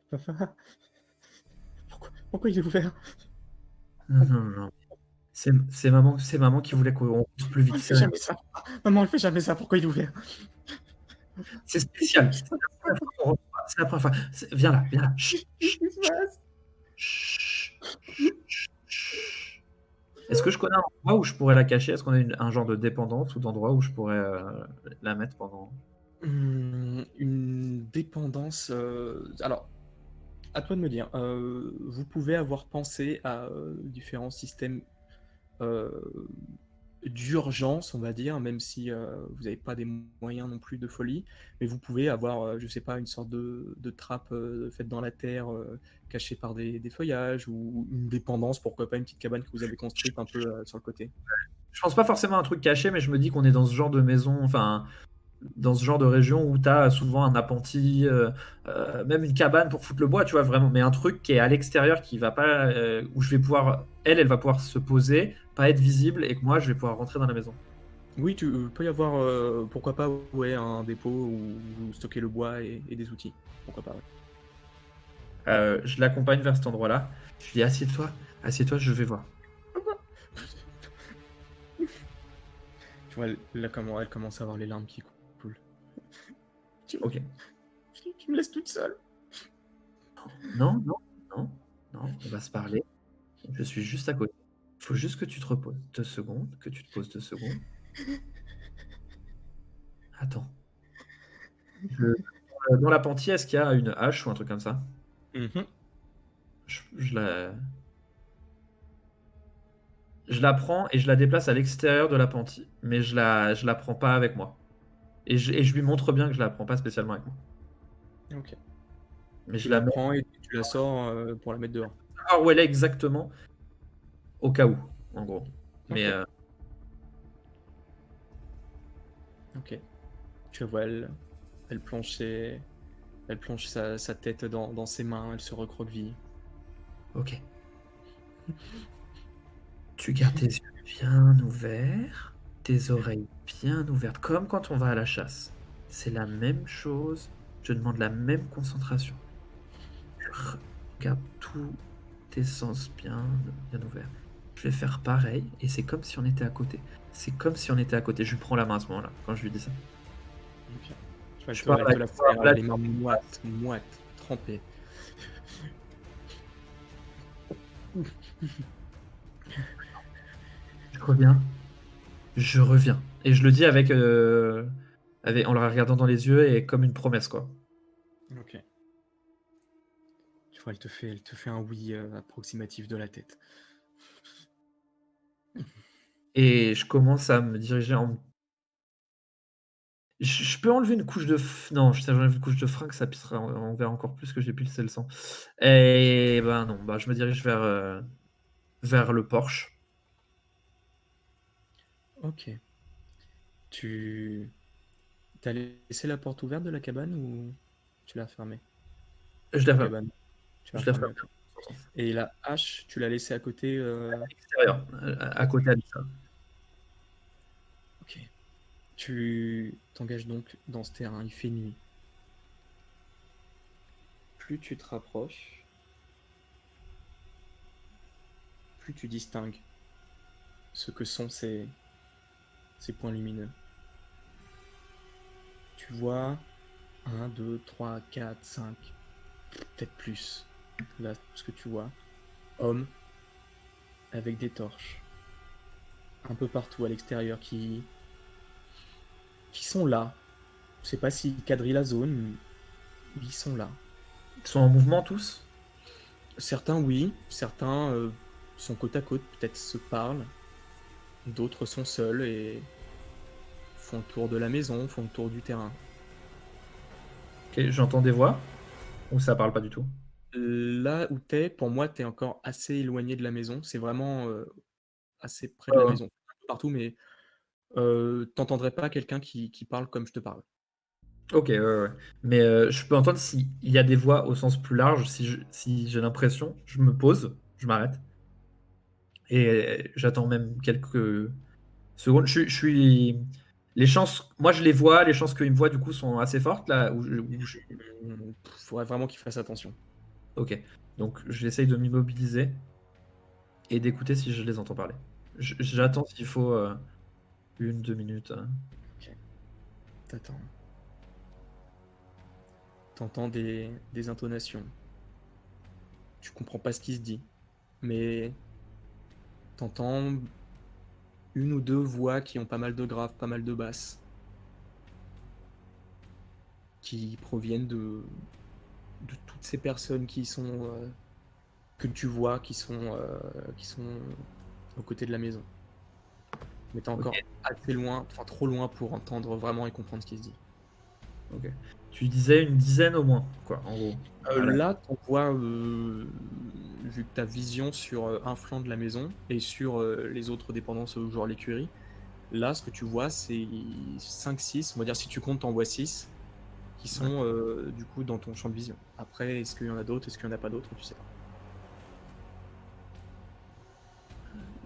Papa, pourquoi il est ouvert? Non, non, non. C'est maman qui voulait qu'on pousse plus vite. Elle fait jamais ça. Maman, elle fait jamais ça. Pourquoi il est ouvert? C'est spécial. C'est la première fois qu'on reçoit. C'est la première fois. Viens là, viens là. Chut, Qu'est-ce chut, qui se passe? chut, chut, chut, chut. Est-ce que je connais un endroit où je pourrais la cacher? Est-ce qu'on a un genre de dépendance ou d'endroit où je pourrais la mettre pendant. Une dépendance, alors, à toi de me dire. Vous pouvez avoir pensé à, différents systèmes, heu, d'urgence, on va dire, même si, vous n'avez pas des moyens non plus de folie. Mais vous pouvez avoir, je sais pas, une sorte de trappe, faite dans la terre, cachée par des feuillages, ou une dépendance, pourquoi pas une petite cabane que vous avez construite un peu, sur le côté. Je pense pas forcément à un truc caché, mais je me dis qu'on est dans ce genre de maison, enfin, dans ce genre de région où tu as souvent un appentis, même une cabane pour foutre le bois, tu vois, vraiment, mais un truc qui est à l'extérieur, qui va pas, où je vais pouvoir, elle va pouvoir se poser, pas être visible, et que moi, je vais pouvoir rentrer dans la maison. Oui, tu peut y avoir, pourquoi pas, ouais, un dépôt où vous stockez le bois et des outils. Pourquoi pas, ouais. Je l'accompagne vers cet endroit-là. Je lui dis, assieds-toi, je vais voir. Tu vois, là, comment elle commence à avoir les larmes qui coulent. Tu Ok. tu me laisses toute seule. Non, non, non, non, on va se parler. Je suis juste à côté. Il faut juste que tu te reposes 2 secondes, que tu te poses 2 secondes. Attends. Dans l'appentis, est-ce qu'il y a une hache ou un truc comme ça? Mmh. Je la prends et je la déplace à l'extérieur de l'appentis, mais je la prends pas avec moi. Et je lui montre bien que je la prends pas spécialement avec moi. OK. Mais je Tu la la mets prends et tu la sors, pour la mettre dehors. où elle est exactement, au cas où, en gros. Mais OK, OK. Tu la vois, elle plonge ses elle plonge sa tête dans ses mains, elle se recroqueville. ok. Tu gardes tes yeux bien ouverts, tes oreilles bien ouvertes, comme quand on va à la chasse. C'est la même chose. Je demande la même concentration. Garde tous tes sens bien ouverts. Je vais faire pareil et c'est comme si on était à côté. C'est comme si on était à côté. Je lui prends la main à ce moment-là, quand je lui dis ça. OK. Tu vois, Je parle elle à te la serre, là, les mains moites, moites, trempées. je reviens, je reviens. Et je le dis en la regardant dans les yeux et comme une promesse, quoi. OK. Tu vois, elle te fait un oui, approximatif de la tête. Et je commence à me diriger en. Je peux enlever une couche de non, si j'enlève une couche de fringue, ça pissera, on verra encore plus que j'ai pilcé le sang. Et ben non, bah, je me dirige vers le porche. OK. Tu as laissé la porte ouverte de la cabane, ou tu l'as fermée? Je la La ferme, cabane, tu l'as je la fermée, ferme OK. Et la hache, tu l'as laissée à côté, à l'extérieur, à côté de ça. OK. Tu t'engages donc dans ce terrain, il fait nuit. Plus tu te rapproches, plus tu distingues ce que sont ces points lumineux. Tu vois un, 2, 3, 4, 5, peut-être plus. Là, ce que tu vois, hommes avec des torches, un peu partout à l'extérieur, qui sont là. Je sais pas s'ils quadrillent la zone, mais ils sont là. Ils sont en mouvement tous? Certains oui, certains, sont côte à côte, peut-être se parlent, d'autres sont seuls et font le tour de la maison, font le tour du terrain. OK, j'entends des voix ou ça parle pas du tout? Là où t'es, pour moi, t'es encore assez éloigné de la maison. C'est vraiment, assez près de Ouais, la ouais. maison. Un peu partout, mais tu pas quelqu'un qui parle comme je te parle. OK, ouais, ouais. Mais, je peux entendre s'il y a des voix au sens plus large, si j'ai l'impression, je me pose, je m'arrête et j'attends même quelques secondes. Je suis les chances moi je les vois, les chances qu'ils me voient du coup sont assez fortes là où je Faudrait vraiment qu'il fasse attention. Ok. Donc j'essaye de m'immobiliser et d'écouter si je les entends parler. J'attends s'il faut 1, 2 minutes. Ok, t'attends. T'entends des intonations. Tu comprends pas ce qui se dit, mais t'entends une ou deux voix qui ont pas mal de graves, pas mal de basses, qui proviennent de toutes ces personnes qui sont que tu vois, qui sont aux côtés de la maison. Mais t'es Ok, encore assez loin, enfin trop loin pour entendre vraiment et comprendre ce qui se dit. ok. Tu disais une dizaine au moins, quoi, en gros. Voilà. Là, t'en vois, vu que ta vision sur un flanc de la maison et sur les autres dépendances, genre l'écurie, là, ce que tu vois, c'est 5, 6. On va dire, si tu comptes, t'en vois 6 qui Ouais. sont du coup dans ton champ de vision. Après, est-ce qu'il y en a d'autres, est-ce qu'il n'y en a pas d'autres, tu sais pas.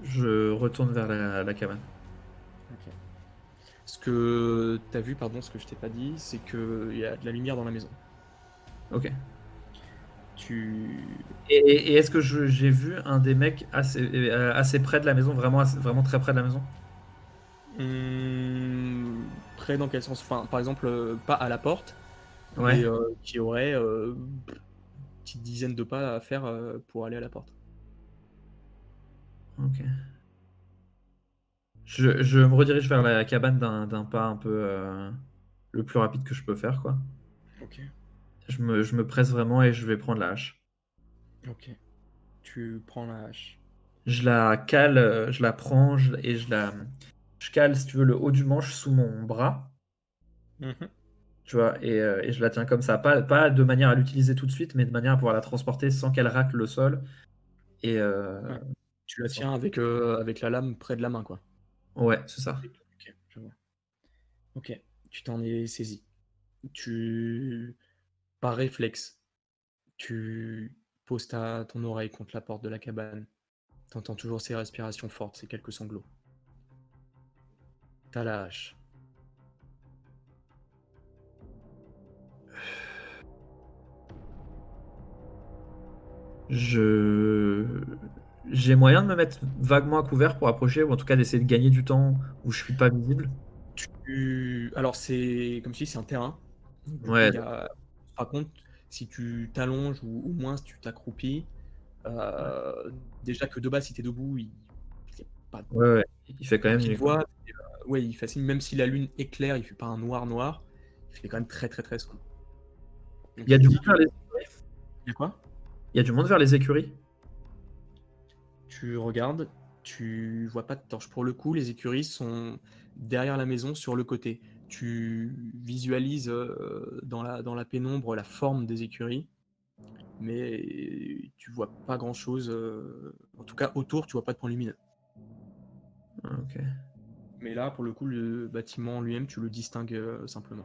Je retourne vers la cabane. Ok. Ce que tu as vu, pardon, ce que je t'ai pas dit, c'est qu'il y a de la lumière dans la maison. Ok. Tu... Et est-ce que j'ai vu un des mecs assez près de la maison, vraiment, vraiment très près de la maison? Près dans quel sens? Enfin, par exemple, pas à la porte, mais Ouais. qui aurait petite dizaine de pas à faire pour aller à la porte. Ok. Je me redirige vers la cabane d'un pas un peu le plus rapide que je peux faire, quoi. Ok. Je me presse vraiment et je vais prendre la hache. Ok. Tu prends la hache. Je la cale, je la prends et je cale, si tu veux, le haut du manche sous mon bras, Mhm. tu vois, et je la tiens comme ça. Pas de manière à l'utiliser tout de suite, mais de manière à pouvoir la transporter sans qu'elle racle le sol. Et Ouais. Tu la sans- tiens avec la lame près de la main, quoi. ouais, c'est ça. Ok, je vois. Ok, tu t'en es saisi. Tu, par réflexe, tu poses ton oreille contre la porte de la cabane. T'entends toujours ces respirations fortes, ces quelques sanglots. T'as la hache. Je J'ai moyen de me mettre vaguement à couvert pour approcher, ou en tout cas d'essayer de gagner du temps où je suis pas visible. Alors c'est comme si c'est un terrain. Donc, du coup, Ouais, il y a. Par contre, si tu t'allonges ou au moins si tu t'accroupis, ouais, déjà que de base, si t'es debout, y a pas ouais, ouais. Il fait quand pour même qu'il nuit, te quoi. voit. Ouais, il fascine. Même si la lune éclaire, il fait pas un noir noir. Il fait quand même très très très sombre. Donc Il y a tu te du dis monde que. vers les Il y a quoi? Il y a du monde vers les écuries? Tu regardes, tu vois pas de torche. Pour le coup, les écuries sont derrière la maison sur le côté. Tu visualises dans la pénombre la forme des écuries, mais tu vois pas grand-chose. En tout cas, autour, tu vois pas de point lumineux. Ah, ok, Mais là, pour le coup, le bâtiment en lui-même, tu le distingues simplement.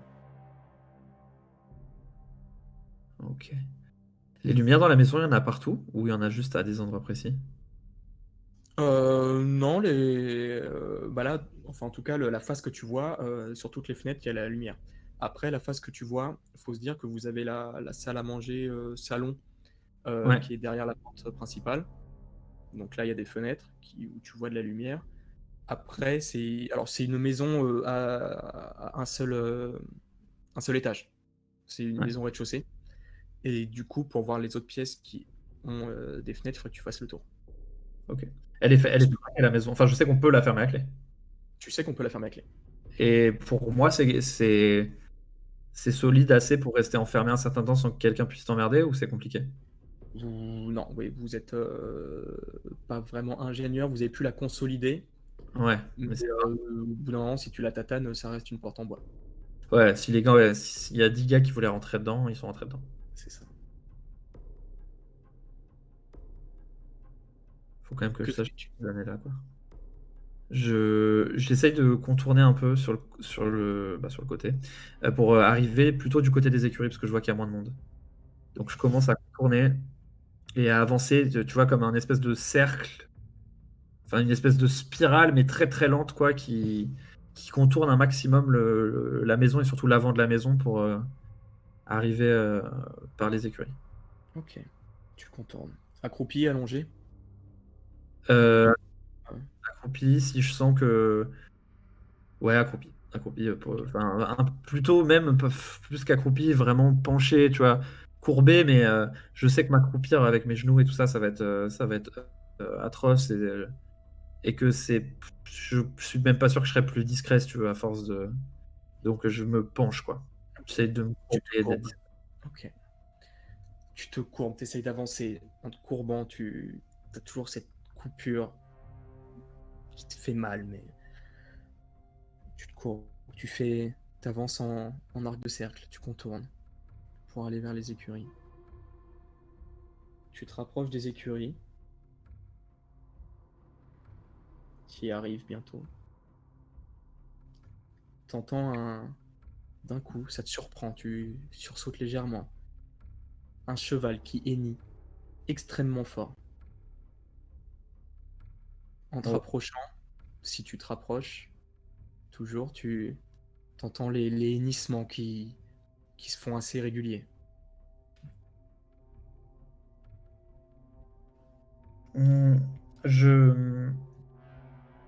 ok. Les lumières dans la maison, il y en a partout ou il y en a juste à des endroits précis? Non, bah là, enfin en tout cas, la face que tu vois, sur toutes les fenêtres, il y a la lumière. Après, la face que tu vois, il faut se dire que vous avez la salle à manger, salon, Ouais, qui est derrière la porte principale. Donc là, il y a des fenêtres où tu vois de la lumière. Après, c'est une maison à un seul étage. C'est une ouais, maison au rez-de-chaussée. Et du coup, pour voir les autres pièces qui ont des fenêtres, il faut que tu fasses le tour. ok. Elle est fermée, la maison. Enfin, je sais qu'on peut la fermer à clé. Tu sais qu'on peut la fermer à clé. Et pour moi, c'est solide assez pour rester enfermé un certain temps sans que quelqu'un puisse t'emmerder, ou c'est compliqué? Non, oui, vous êtes pas vraiment ingénieur, vous avez pu la consolider, Ouais, mais mais c'est au bout d'un moment, si tu la tatanes, ça reste une porte en bois. ouais, si les gars, ouais, s'il y a 10 gars qui voulaient rentrer dedans, ils sont rentrés dedans. C'est ça. Faut quand même que je Que sache fais-tu? cette année-là, quoi. J'essaye de contourner un peu sur le côté, pour arriver plutôt du côté des écuries, parce que je vois qu'il y a moins de monde. Donc je commence à contourner et à avancer, tu vois, comme un espèce de cercle, enfin une espèce de spirale, mais très très lente, quoi, qui contourne un maximum la maison et surtout l'avant de la maison pour arriver par les écuries. Ok. Tu contournes. Accroupi, allongé? Euh, Ouais. Accroupi, si je sens que... Ouais, accroupi. Accroupi, Ok. enfin, plutôt même plus qu'accroupi, vraiment penché, tu vois, courbé, mais je sais que m'accroupir avec mes genoux et tout ça, ça va être atroce et que je suis même pas sûr que je serais plus discret, si tu veux, à force de. Donc je me penche, quoi. Ok. J'essaie de me Tu te courber, d'être courbes. discret. Ok. Tu te courbes, tu essayes d'avancer. En te courbant, tu as toujours cette coupure qui te fait mal, mais tu te courbes. T'avances en arc de cercle, tu contournes pour aller vers les écuries. Tu te rapproches des écuries qui arrivent bientôt. T'entends d'un coup, ça te surprend, tu sursautes légèrement. Un cheval qui hennit extrêmement fort. En te Oh. rapprochant, si tu te rapproches, toujours, tu t'entends les hennissements qui se font assez réguliers. Hum, je...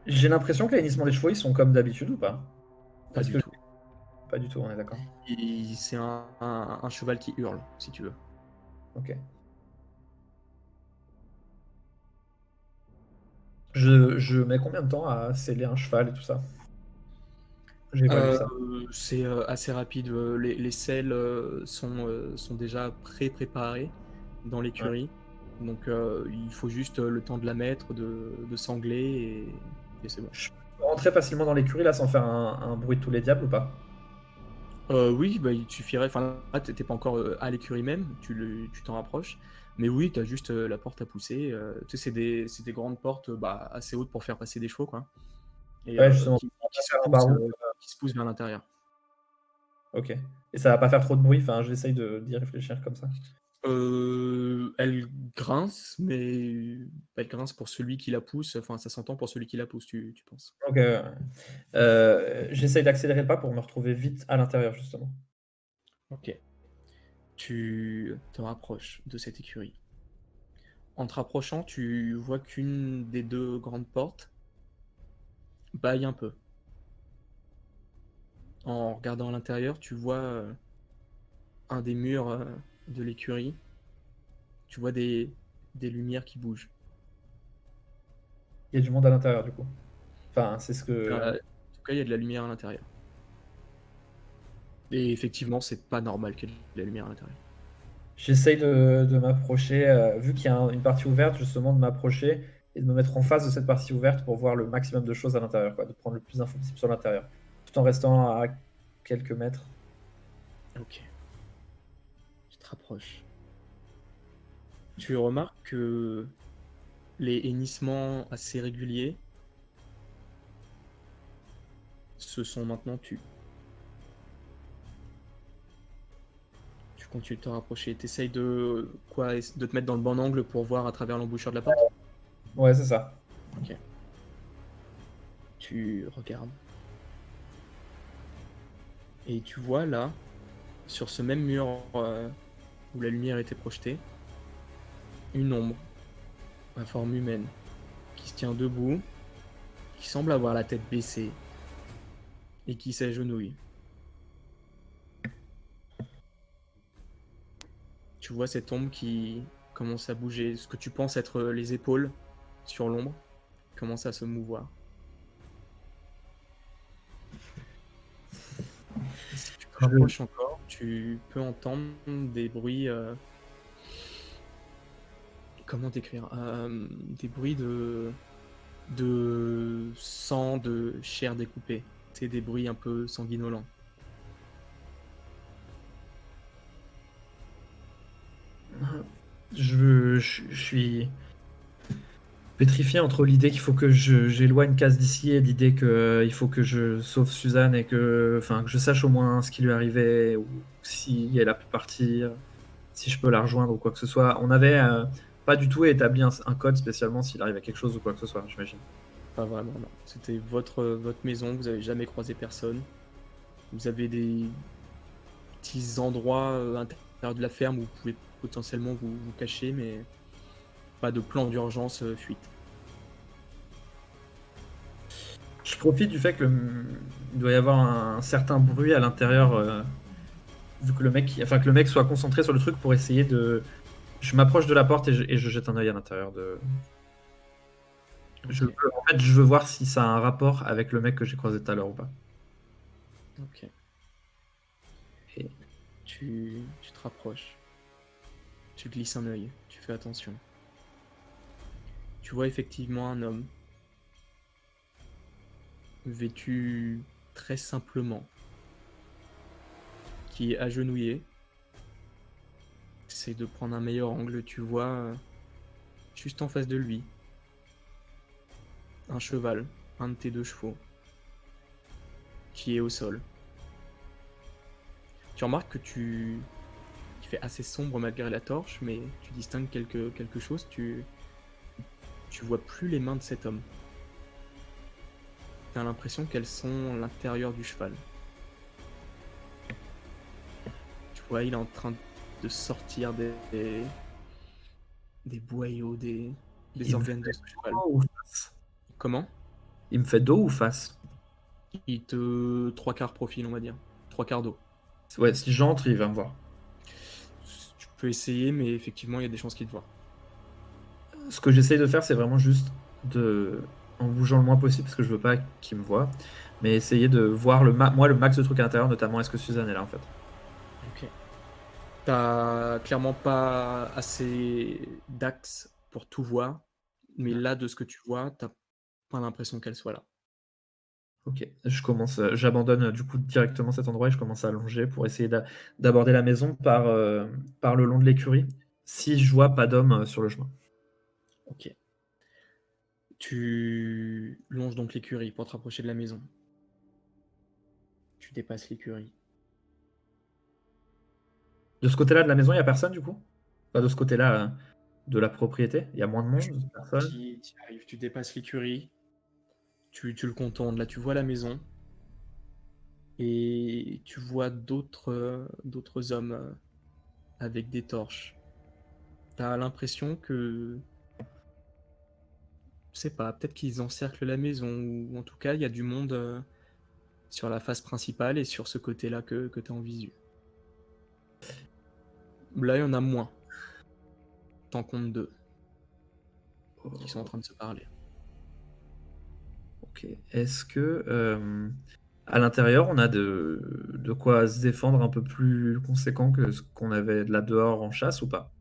J'ai l'impression que les hennissements des chevaux, ils sont comme d'habitude ou pas? Pas Est-ce du que... tout. Pas du tout, on est d'accord. C'est un cheval qui hurle, si tu veux. Ok. Je mets combien de temps à sceller un cheval et tout ça? J'évalue Euh, ça. c'est assez rapide. Les selles sont déjà pré-préparées dans Ouais. l'écurie. Donc il faut juste le temps de la mettre, de sangler et c'est bon. Je peux rentrer facilement dans l'écurie là sans faire un bruit de tous les diables ou pas? Oui, bah, il te suffirait. Enfin, là, t'es pas encore à l'écurie même, tu t'en rapproches. Mais oui, tu as juste la porte à pousser. Tu sais, c'est des grandes portes bah, assez hautes pour faire passer des chevaux, quoi. Et Ouais, justement, on va qui pas se faire un baroud. poussent vers l'intérieur. Ok. Et ça va pas faire trop de bruit, enfin, j'essaye d'y réfléchir comme ça. Elle grince, mais elle grince pour celui qui la pousse. Enfin, ça s'entend pour celui qui la pousse, tu penses. Ok. J'essaye d'accélérer le pas pour me retrouver vite à l'intérieur, justement. Ok. Tu te rapproches de cette écurie. En te rapprochant, tu vois qu'une des deux grandes portes baille un peu. En regardant à l'intérieur, tu vois un des murs de l'écurie. Tu vois des lumières qui bougent. Il y a du monde à l'intérieur, du coup. Enfin, c'est ce que. En tout cas, il y a de la lumière à l'intérieur. Et effectivement, c'est pas normal qu'il y ait de la lumière à l'intérieur. J'essaye de m'approcher, vu qu'il y a une partie ouverte, justement, de m'approcher et de me mettre en face de cette partie ouverte pour voir le maximum de choses à l'intérieur, quoi, de prendre le plus d'infos possible sur l'intérieur, tout en restant à quelques mètres. Ok, tu te rapproches. Tu remarques que les hennissements assez réguliers se sont maintenant tus. Tu continues de te rapprocher. T'essayes de quoi? De te mettre dans le bon angle pour voir à travers l'embouchure de la porte? Ouais, c'est ça. Ok. Tu regardes. Et tu vois là, sur ce même mur où la lumière était projetée, une ombre, à forme humaine, qui se tient debout, qui semble avoir la tête baissée et qui s'agenouille. Tu vois cette ombre qui commence à bouger, ce que tu penses être les épaules sur l'ombre, commence à se mouvoir. Si tu te Je- rapproches encore, tu peux entendre des bruits. Comment décrire? Des bruits de sang, de chair découpée. C'est des bruits un peu sanguinolents. je suis pétrifié entre l'idée qu'il faut que j'éloigne Cass d'ici et l'idée qu'il faut que je sauve Suzanne et enfin, que je sache au moins ce qui lui arrivait ou si elle a pu partir, si je peux la rejoindre ou quoi que ce soit. On avait pas du tout établi un code spécialement s'il arrivait quelque chose ou quoi que ce soit, j'imagine. Pas vraiment, non. C'était votre maison, vous avez jamais croisé personne. Vous avez petits endroits à l'intérieur de la ferme où vous pouvez potentiellement vous cacher, mais pas de plan d'urgence fuite. Je profite du fait que il doit y avoir un certain bruit à l'intérieur, vu que que le mec soit concentré sur le truc pour essayer de. Je m'approche de la porte et je jette un œil à l'intérieur de. Ok, En fait, je veux voir si ça a un rapport avec le mec que j'ai croisé tout à l'heure ou pas. ok. Et Tu te rapproches. Tu glisses un œil. Tu fais attention. Tu vois effectivement un homme vêtu très simplement, qui est agenouillé. Essaye de prendre un meilleur angle. Tu vois juste en face de lui un cheval, un de tes 2 chevaux, qui est au sol. Tu remarques que il fait assez sombre malgré la torche, mais tu distingues quelque chose. Tu vois plus les mains de cet homme. T'as l'impression qu'elles sont à l'intérieur du cheval. Tu vois, il est en train de sortir des boyaux, des il me organes de fait ce cheval. dos ou face? Comment? Il me fait dos ou face? Il te 3/4 profil, on va dire. 3/4 dos. Ouais, si j'entre, il va me voir. Tu peux essayer, mais effectivement, il y a des chances qu'il te voit. Ce que j'essaye de faire, c'est vraiment juste de. En bougeant le moins possible, parce que je veux pas qu'il me voie, mais essayer de voir moi le max de trucs à l'intérieur, notamment est-ce que Suzanne est là en fait. Ok. T'as clairement pas assez d'axes pour tout voir, mais là, de ce que tu vois, t'as pas l'impression qu'elle soit là. Ok, j'abandonne du coup directement cet endroit et je commence à allonger pour essayer d'aborder la maison par le long de l'écurie, si je vois pas d'homme sur le chemin. Ok. Tu longes donc l'écurie pour te rapprocher de la maison. Tu dépasses l'écurie. De ce côté-là de la maison, il y a personne du coup? Pas de ce côté-là de la propriété? Il y a moins de Tu monde? Personne? t'y arrives, tu dépasses l'écurie, tu le contournes. Là, tu vois la maison et tu vois d'autres hommes avec des torches. T'as l'impression que, je sais pas, peut-être qu'ils encerclent la maison ou en tout cas, il y a du monde sur la face principale et sur ce côté-là que tu as en visu. Là, il y en a moins. T'en comptes 2 qui sont en Oh, train de se parler. ok. Est-ce que à l'intérieur, on a de quoi se défendre un peu plus conséquent que ce qu'on avait de là dehors en chasse ou pas?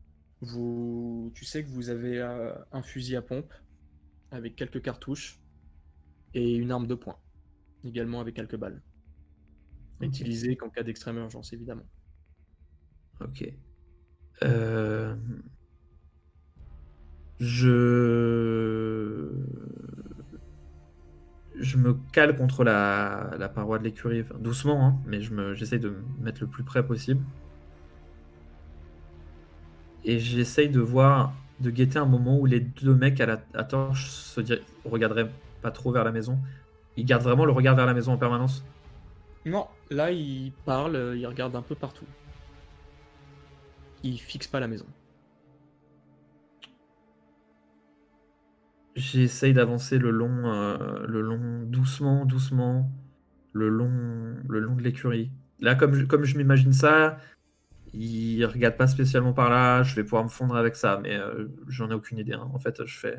Tu sais que vous avez un fusil à pompe avec quelques cartouches et une arme de poing, également avec quelques balles. À Ok. utiliser qu'en cas d'extrême urgence, évidemment. Ok. Euh, je... je me cale contre la paroi de l'écurie, enfin, doucement, hein, mais j'essaye de me mettre le plus près possible. Et j'essaye de guetter un moment où les deux mecs à torche regarderaient pas trop vers la maison. Ils gardent vraiment le regard vers la maison en permanence. Non, là, il parle, il regarde un peu partout. Il fixe pas la maison. J'essaye d'avancer le long, doucement, doucement, le long de l'écurie. Là, comme je m'imagine ça, il regarde pas spécialement par là. Je vais pouvoir me fondre avec ça, mais j'en ai aucune idée, hein. En fait, je fais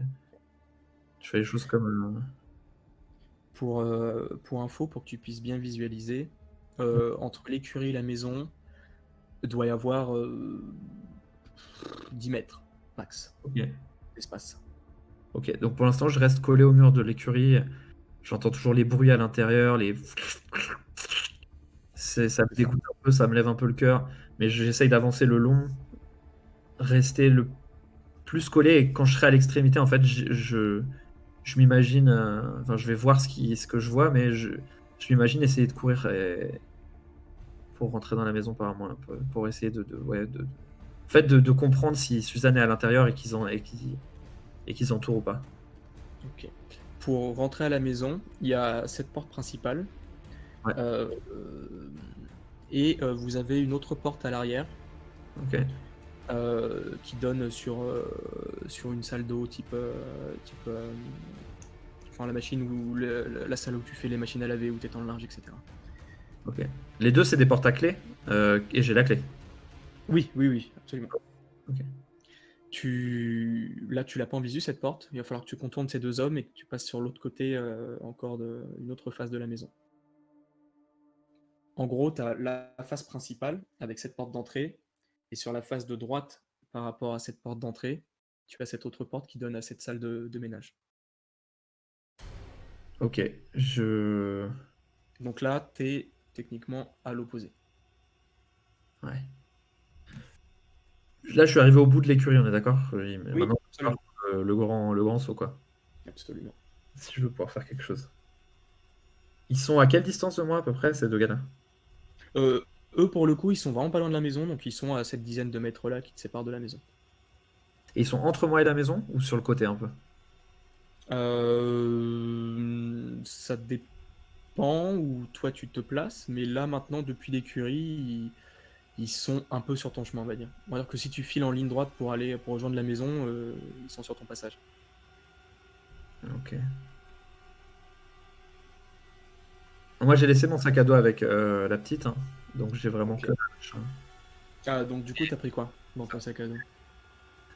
les choses comme. Pour info, pour que tu puisses bien visualiser, entre l'écurie et la maison, il doit y avoir 10 mètres max Ok. d'espace. Ok. Donc pour l'instant, je reste collé au mur de l'écurie. J'entends toujours les bruits à l'intérieur, les. Ça me C'est ça. dégoûte un peu, ça me lève un peu le cœur, mais j'essaye d'avancer le long, rester le plus collé. Et quand je serai à l'extrémité, en fait, je m'imagine, enfin, je vais voir ce que je vois, mais je m'imagine essayer de courir pour rentrer dans la maison par moi, un peu, pour essayer ouais, en fait, de comprendre si Suzanne est à l'intérieur et qu'ils entourent ou pas. Ok. Pour rentrer à la maison, il y a cette porte principale. Ouais. Euh, euh, et vous avez une autre porte à l'arrière Ok. qui donne sur une salle d'eau type enfin la machine où la salle où tu fais les machines à laver, où tu étends le linge, etc. Ok. Les deux, c'est des portes à clé et j'ai la clé. Oui, oui, oui, absolument. Ok. Là, tu l'as pas en visu cette porte. Il va falloir que tu contournes ces deux hommes et que tu passes sur l'autre côté, encore une autre face de la maison. En gros, tu as la face principale avec cette porte d'entrée, et sur la face de droite, par rapport à cette porte d'entrée, tu as cette autre porte qui donne à cette salle de ménage. Ok. Je. Donc là, tu es techniquement à l'opposé. Ouais. Là, je suis arrivé au bout de l'écurie, on est d'accord? Oui, Maintenant, il va absolument. falloir le grand saut, quoi. Absolument. Si je veux pouvoir faire quelque chose. Ils sont à quelle distance de moi, à peu près, ces deux gars-là? Euh, Eux, pour le coup, ils sont vraiment pas loin de la maison, donc ils sont à cette dizaine de mètres là qui te séparent de la maison. Et ils sont entre moi et la maison ou sur le côté un peu? Ça dépend où toi tu te places, mais là maintenant, depuis l'écurie, ils sont un peu sur ton chemin, on va dire. On va dire que si tu files en ligne droite pour rejoindre la maison, ils sont sur ton passage. Ok. Moi, j'ai laissé mon sac à dos avec la petite, hein, donc j'ai vraiment Ok. que. Machin. Ah, donc du coup, t'as pris quoi dans ton sac à dos?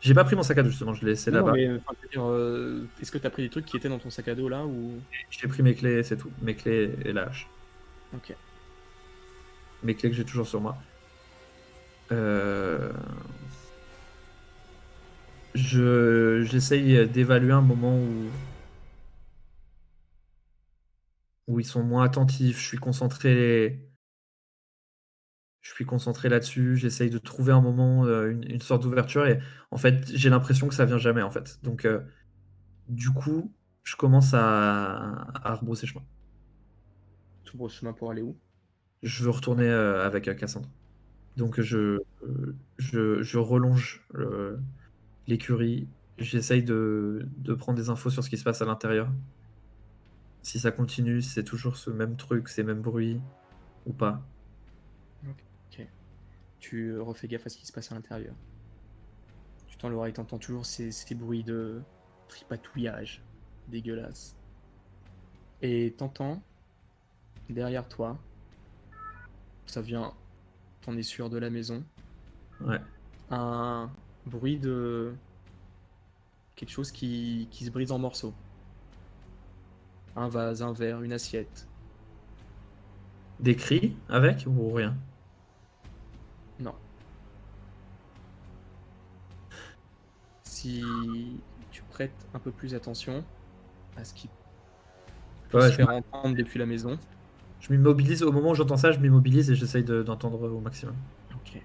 J'ai pas pris mon sac à dos, justement, je l'ai laissé Non, non, là-bas. mais enfin, je veux dire, est-ce que t'as pris des trucs qui étaient dans ton sac à dos là ou... J'ai pris mes clés, c'est tout. Mes clés et la hache. Ok. Mes clés que j'ai toujours sur moi. Euh, J'essaye d'évaluer un moment où ils sont moins attentifs. Je suis concentré là-dessus. J'essaye de trouver un moment, une sorte d'ouverture. Et en fait, j'ai l'impression que ça vient jamais, en fait. Donc, du coup, je commence à rebrousser chemin. Tout brosse chemin pour aller où? Je veux retourner avec Cassandre. Donc, je relonge l'écurie. J'essaye de prendre des infos sur ce qui se passe à l'intérieur. Si ça continue, si c'est toujours ce même truc, ces mêmes bruits ou pas. Ok. Tu refais gaffe à ce qui se passe à l'intérieur. Tu tends l'oreille, t'entends toujours ces bruits de tripatouillage dégueulasse. Et t'entends, derrière toi, ça vient, t'en es sûr, de la maison, Ouais. un bruit de quelque chose qui se brise en morceaux. Un vase, un verre, une assiette. Des cris avec ou rien? Non. Si tu prêtes un peu plus attention à ce qui peut Ouais, se je faire entendre depuis la maison. je m'immobilise. Au moment où j'entends ça, je m'immobilise et j'essaye d'entendre au maximum. Ok,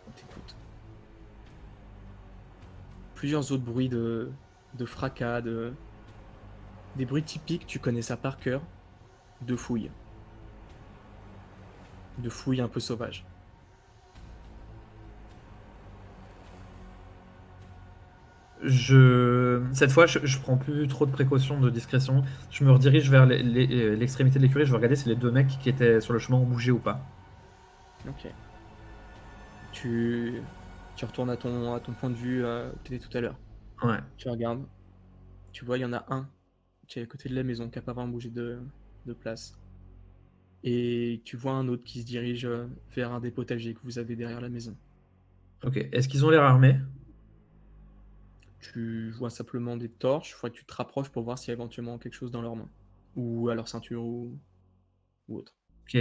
on t'écoute. Plusieurs autres bruits de fracas, des bruits typiques, tu connais ça par cœur, de fouilles. De fouilles un peu sauvages. Cette fois, je prends plus trop de précautions, de discrétion. Je me redirige vers l'extrémité de l'écurie. Je veux regarder si les deux mecs qui étaient sur le chemin ont bougé ou pas. Ok. Tu, tu retournes à ton point de vue que tu étais tout à l'heure. Ouais. Tu regardes, tu vois, il y en a un qui est à côté de la maison, qui n'a pas vraiment bougé de place. Et tu vois un autre qui se dirige vers un des potagers que vous avez derrière la maison. Ok. Est-ce qu'ils ont l'air armés? Tu vois simplement des torches, il faudrait que tu te rapproches pour voir s'il y a éventuellement quelque chose dans leurs mains. Ou à leur ceinture ou autre. Ok.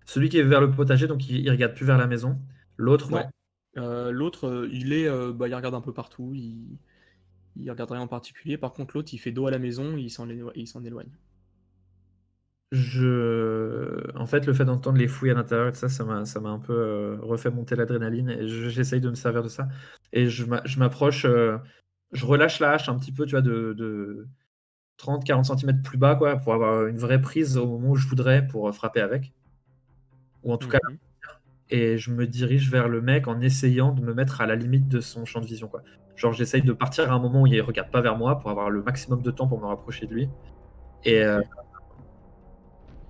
Celui qui est vers le potager, donc il regarde plus vers la maison. L'autre, ouais. Non. L'autre, il regarde un peu partout, il regarde rien en particulier. Par contre, l'autre, il fait dos à la maison, il s'en éloigne. En fait, le fait d'entendre les fouilles à l'intérieur et tout ça, ça m'a un peu refait monter l'adrénaline et j'essaye de me servir de ça. Et je m'approche, je relâche la hache un petit peu, tu vois, de 30-40 centimètres plus bas, quoi, pour avoir une vraie prise au moment où je voudrais pour frapper avec. Ou en tout cas, Mhm. et je me dirige vers le mec en essayant de me mettre à la limite de son champ de vision, quoi. Genre, j'essaye de partir à un moment où il regarde pas vers moi pour avoir le maximum de temps pour me rapprocher de lui. Et, Ok.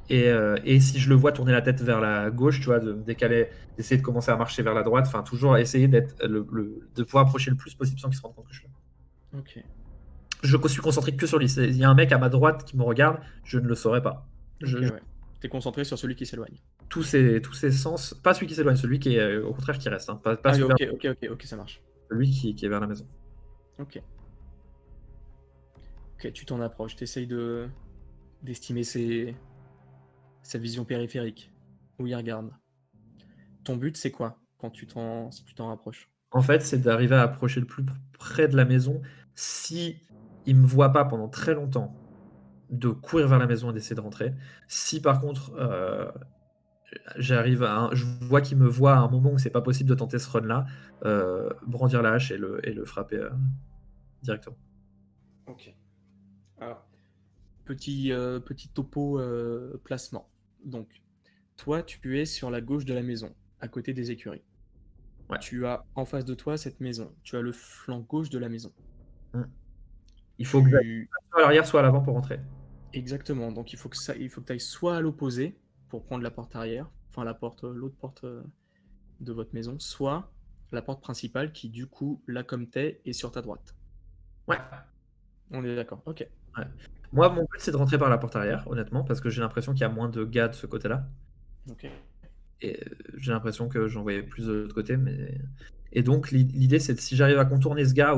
Et si je le vois tourner la tête vers la gauche, tu vois, de me décaler, d'essayer de commencer à marcher vers la droite, enfin toujours essayer de pouvoir approcher le plus possible sans qu'il se rende compte que je suis là. Ok. Je suis concentré que sur lui. Il y a un mec à ma droite qui me regarde, je ne le saurais pas. Ok, ouais. T'es concentré sur celui qui s'éloigne. Tous ces sens, pas celui qui s'éloigne, celui qui est au contraire qui reste, hein. Pas Ah, celui, ok, ok, ok, ok, ça marche. celui qui est vers la maison. Ok. Ok, tu t'en approches. T'essayes d'estimer sa vision périphérique. Où il regarde. Ton but, c'est quoi si tu t'en rapproches? En fait, c'est d'arriver à approcher le plus près de la maison. Si il me voit pas pendant très longtemps, de courir vers la maison et d'essayer de rentrer. Si par contre, je vois qu'il me voit à un moment où c'est pas possible de tenter ce run-là, brandir la hache et le frapper, directement. Ok. Alors, petit topo placement. Donc, toi, tu es sur la gauche de la maison, à côté des écuries. Ouais. Tu as en face de toi cette maison. Tu as le flanc gauche de la maison. Mmh. Il faut que j'aille Tu... soit à l'arrière, soit à l'avant pour rentrer. Exactement. Donc, il faut que tu ailles soit à l'opposé pour prendre la porte arrière, enfin l'autre porte de votre maison, soit la porte principale qui, du coup, là comme t'es, est sur ta droite. Ouais, On est d'accord. Ok. ouais. Moi, mon but, c'est de rentrer par la porte arrière, honnêtement, parce que j'ai l'impression qu'il y a moins de gars de ce côté-là. Ok. Et j'ai l'impression que j'en voyais plus de l'autre côté, mais et donc l'idée, c'est si j'arrive à contourner ce gars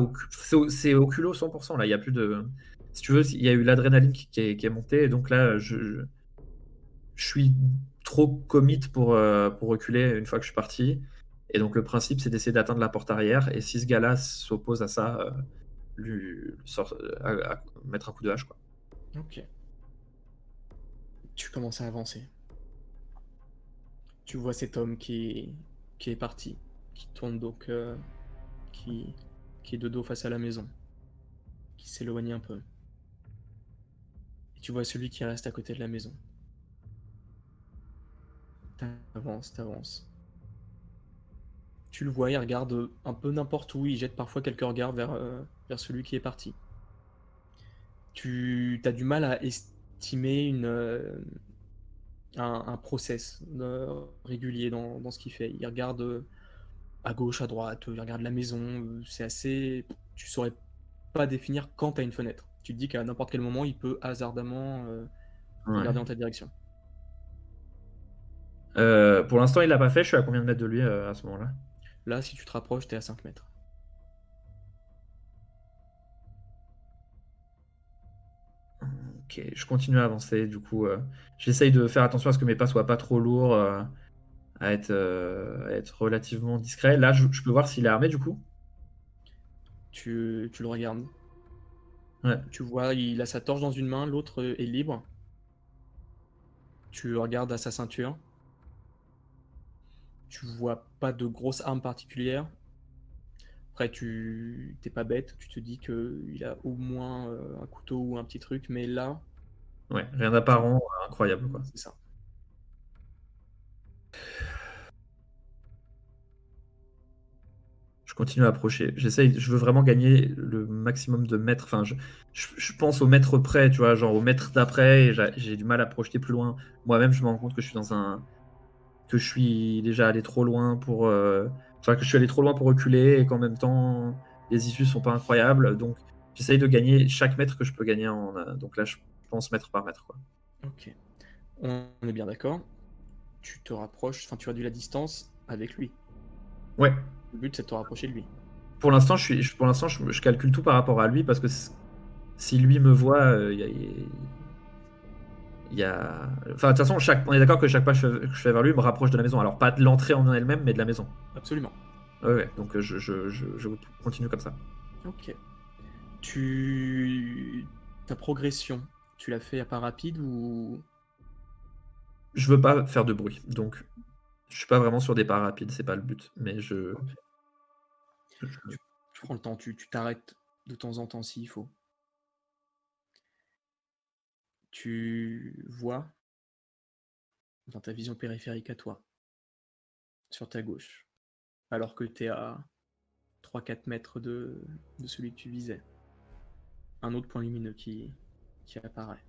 c'est au culot 100 là, il y a plus de si tu veux, il y a eu l'adrénaline qui est montée et donc là, je suis trop commit pour reculer une fois que je suis parti et donc le principe, c'est d'essayer d'atteindre la porte arrière et si ce gars-là s'oppose à ça, lui sort à mettre un coup de hache, quoi. Ok. Tu commences à avancer. Tu vois cet homme qui est parti, qui tourne donc, qui, qui est de dos face à la maison, qui s'éloigne un peu. Et tu vois celui qui reste à côté de la maison. T'avances, t'avances. Tu le vois, il regarde un peu n'importe où, il jette parfois quelques regards vers celui qui est parti. Tu as du mal à estimer un process régulier dans ce qu'il fait. Il regarde à gauche, à droite, il regarde la maison, c'est assez... Tu saurais pas définir quand tu as une fenêtre. Tu te dis qu'à n'importe quel moment, il peut hasardamment Ouais. regarder en ta direction. Pour l'instant, il l'a pas fait, je suis à combien de mètres de lui, à ce moment-là? Là, si tu te rapproches, tu es à 5 mètres. Ok, je continue à avancer. Du coup, j'essaye de faire attention à ce que mes pas soient pas trop lourds, à être relativement discret. Là, je peux voir s'il est armé, du coup. Tu le regardes. Ouais, Tu vois, il a sa torche dans une main, l'autre est libre. Tu regardes à sa ceinture. Tu vois pas de grosse arme particulière. Après, tu t'es pas bête. Tu te dis qu'il a au moins un couteau ou un petit truc. Mais là, ouais, rien tu... d'apparent, incroyable, quoi. c'est ça. Je continue à approcher. Je veux vraiment gagner le maximum de mètres. Enfin, je pense au mètre près, tu vois, genre au mètre d'après, et j'ai du mal à projeter plus loin. Moi-même, je me rends compte que que je suis déjà allé trop loin enfin, que je suis allé trop loin pour reculer et qu'en même temps, les issues sont pas incroyables. Donc, j'essaye de gagner chaque mètre que je peux gagner donc là, je pense mètre par mètre, quoi. Ok. On est bien d'accord. Tu te rapproches, enfin tu réduis la distance avec lui. Ouais. Le but c'est de te rapprocher de lui. Pour l'instant, je calcule tout par rapport à lui parce que si lui me voit, enfin, de toute façon, on est d'accord que chaque pas que je fais vers lui me rapproche de la maison. Alors, pas de l'entrée en elle-même, mais de la maison. Absolument. Ouais, ouais. Donc, je continue comme ça. Ok. Ta progression, tu l'as fait à pas rapide ou... Je veux pas faire de bruit. Donc, je suis pas vraiment sur des pas rapides, c'est pas le but. Mais Ok. Tu, tu prends le temps, tu t'arrêtes de temps en temps s'il faut. Tu vois dans ta vision périphérique à toi, sur ta gauche, alors que tu es à 3-4 mètres de celui que tu visais, un autre point lumineux qui apparaît.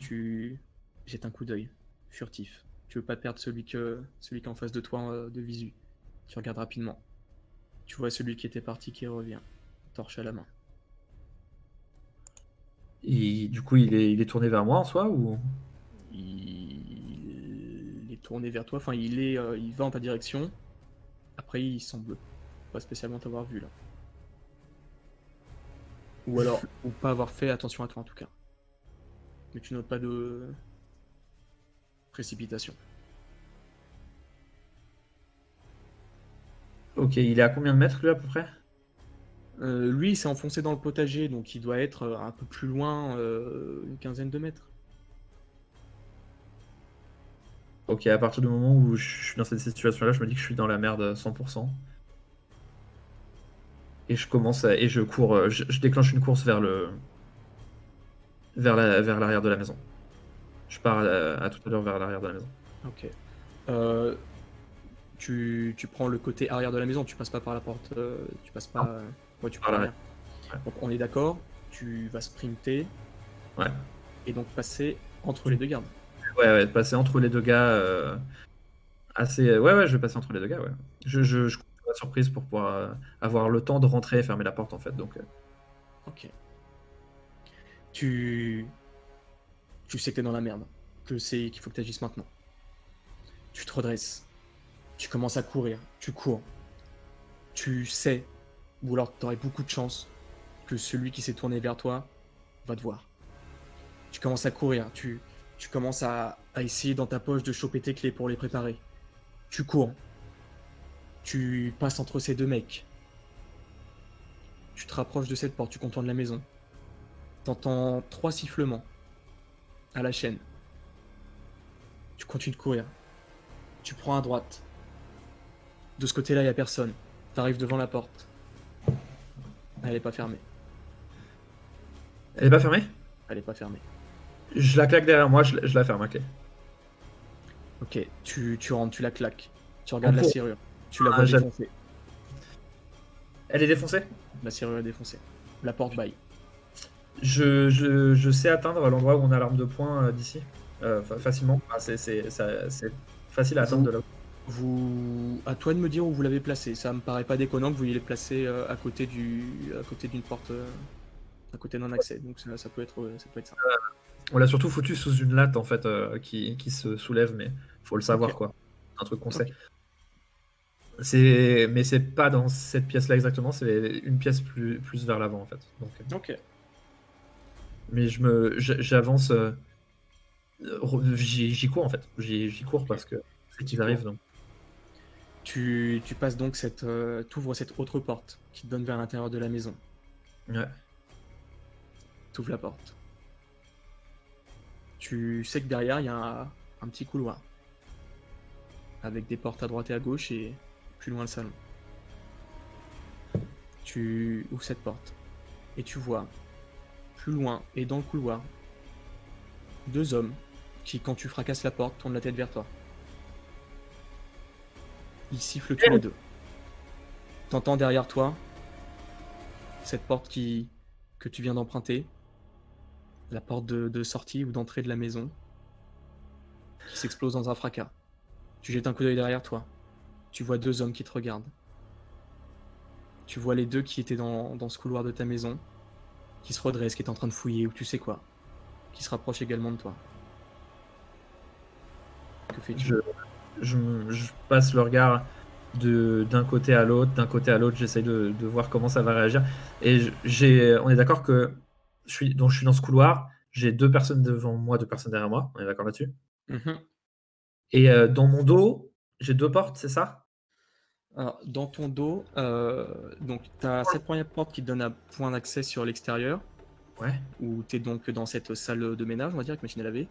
Tu jettes un coup d'œil, furtif. Tu veux pas perdre celui qui est en face de toi de visu. Tu regardes rapidement. Tu vois celui qui était parti qui revient, torche à la main. Et du coup, il est tourné vers moi en soi ou? Il est tourné vers toi, enfin il va en ta direction. Après il semble pas spécialement t'avoir vu là. Ou alors, ou pas avoir fait attention à toi en tout cas. Mais tu notes pas de précipitation. Ok, il est à combien de mètres lui à peu près? Lui il s'est enfoncé dans le potager, donc il doit être un peu plus loin, une quinzaine de mètres. Ok, à partir du moment où je suis dans cette situation-là, je me dis que je suis dans la merde à 100%. Et je cours, je déclenche une course vers l'arrière de la maison. Je pars à tout à l'heure vers l'arrière de la maison. Ok. Tu prends le côté arrière de la maison, tu passes pas par la porte, tu passes Non, pas. Ouais, tu par prends l'arrière. l'arrière. Ouais. Donc on est d'accord, tu vas sprinter Ouais. et donc passer entre les deux gardes. Ouais, passer entre les deux gars. Assez. Ouais, je vais passer entre les deux gars, ouais. Je compte sur la surprise pour pouvoir avoir le temps de rentrer et fermer la porte en fait. Donc, Ok. Tu, tu sais que t'es dans la merde, qu'il faut que tu agisses maintenant. Tu te redresses, tu commences à courir, tu cours. Tu sais, ou alors t'aurais beaucoup de chance, que celui qui s'est tourné vers toi va te voir. Tu commences à courir, tu commences à essayer dans ta poche de choper tes clés pour les préparer. Tu cours, tu passes entre ces deux mecs. Tu te rapproches de cette porte, tu contournes la maison. T'entends 3 sifflements à la chaîne. Tu continues de courir. Tu prends à droite. De ce côté-là, il n'y a personne. T'arrives devant la porte. Elle est pas fermée. elle est pas fermée? Elle est pas fermée. Je la claque derrière moi, je la ferme, ok. Ok, tu rentres, tu la claques. Tu En regardes la cours. serrure. Tu la vois Ah, défoncée. Elle est défoncée? La serrure est défoncée. La porte baille. Je sais atteindre l'endroit où on a l'arme de poing d'ici. Facilement. Ah, c'est facile à atteindre Vous, de là. à toi de me dire où vous l'avez placé. Ça me paraît pas déconnant que vous l'ayez placé à côté d'une porte, à côté d'un accès. Donc ça peut être ça. On l'a surtout foutu sous une latte en fait qui se soulève, mais faut le Ok, savoir quoi. Un truc qu'on sait. ok, Mais c'est pas dans cette pièce-là exactement, c'est une pièce plus vers l'avant en fait. Donc, ok. mais j'avance, j'y cours en fait. J'y cours Ok. parce que c'est Tu qu'ils cours. arrivent. Donc. Tu passes donc t'ouvres cette autre porte qui te donne vers l'intérieur de la maison. Ouais. T'ouvres la porte. Tu sais que derrière, il y a un petit couloir. Avec des portes à droite et à gauche et plus loin le salon. Tu ouvres cette porte. Et tu vois, plus loin et dans le couloir, 2 hommes qui, quand tu fracasses la porte, tournent la tête vers toi. Ils sifflent tous les deux. T'entends derrière toi cette porte que tu viens d'emprunter, la porte de sortie ou d'entrée de la maison, qui s'explose dans un fracas. Tu jettes un coup d'œil derrière toi. Tu vois 2 hommes qui te regardent. Tu vois les deux qui étaient dans ce couloir de ta maison, qui se redressent, qui est en train de fouiller ou tu sais quoi, qui se rapprochent également de toi. Que fais-tu? Je, je passe le regard d'un côté à l'autre, j'essaye de voir comment ça va réagir. Et on est d'accord que je suis dans ce couloir, j'ai 2 personnes devant moi, 2 personnes derrière moi, on est d'accord là-dessus. Mhm. Et dans mon dos, j'ai 2 portes, c'est ça? Alors, dans ton dos, donc tu as cette première porte qui te donne un point d'accès sur l'extérieur, Ouais, où tu es donc dans cette salle de ménage, on va dire, avec machine à laver.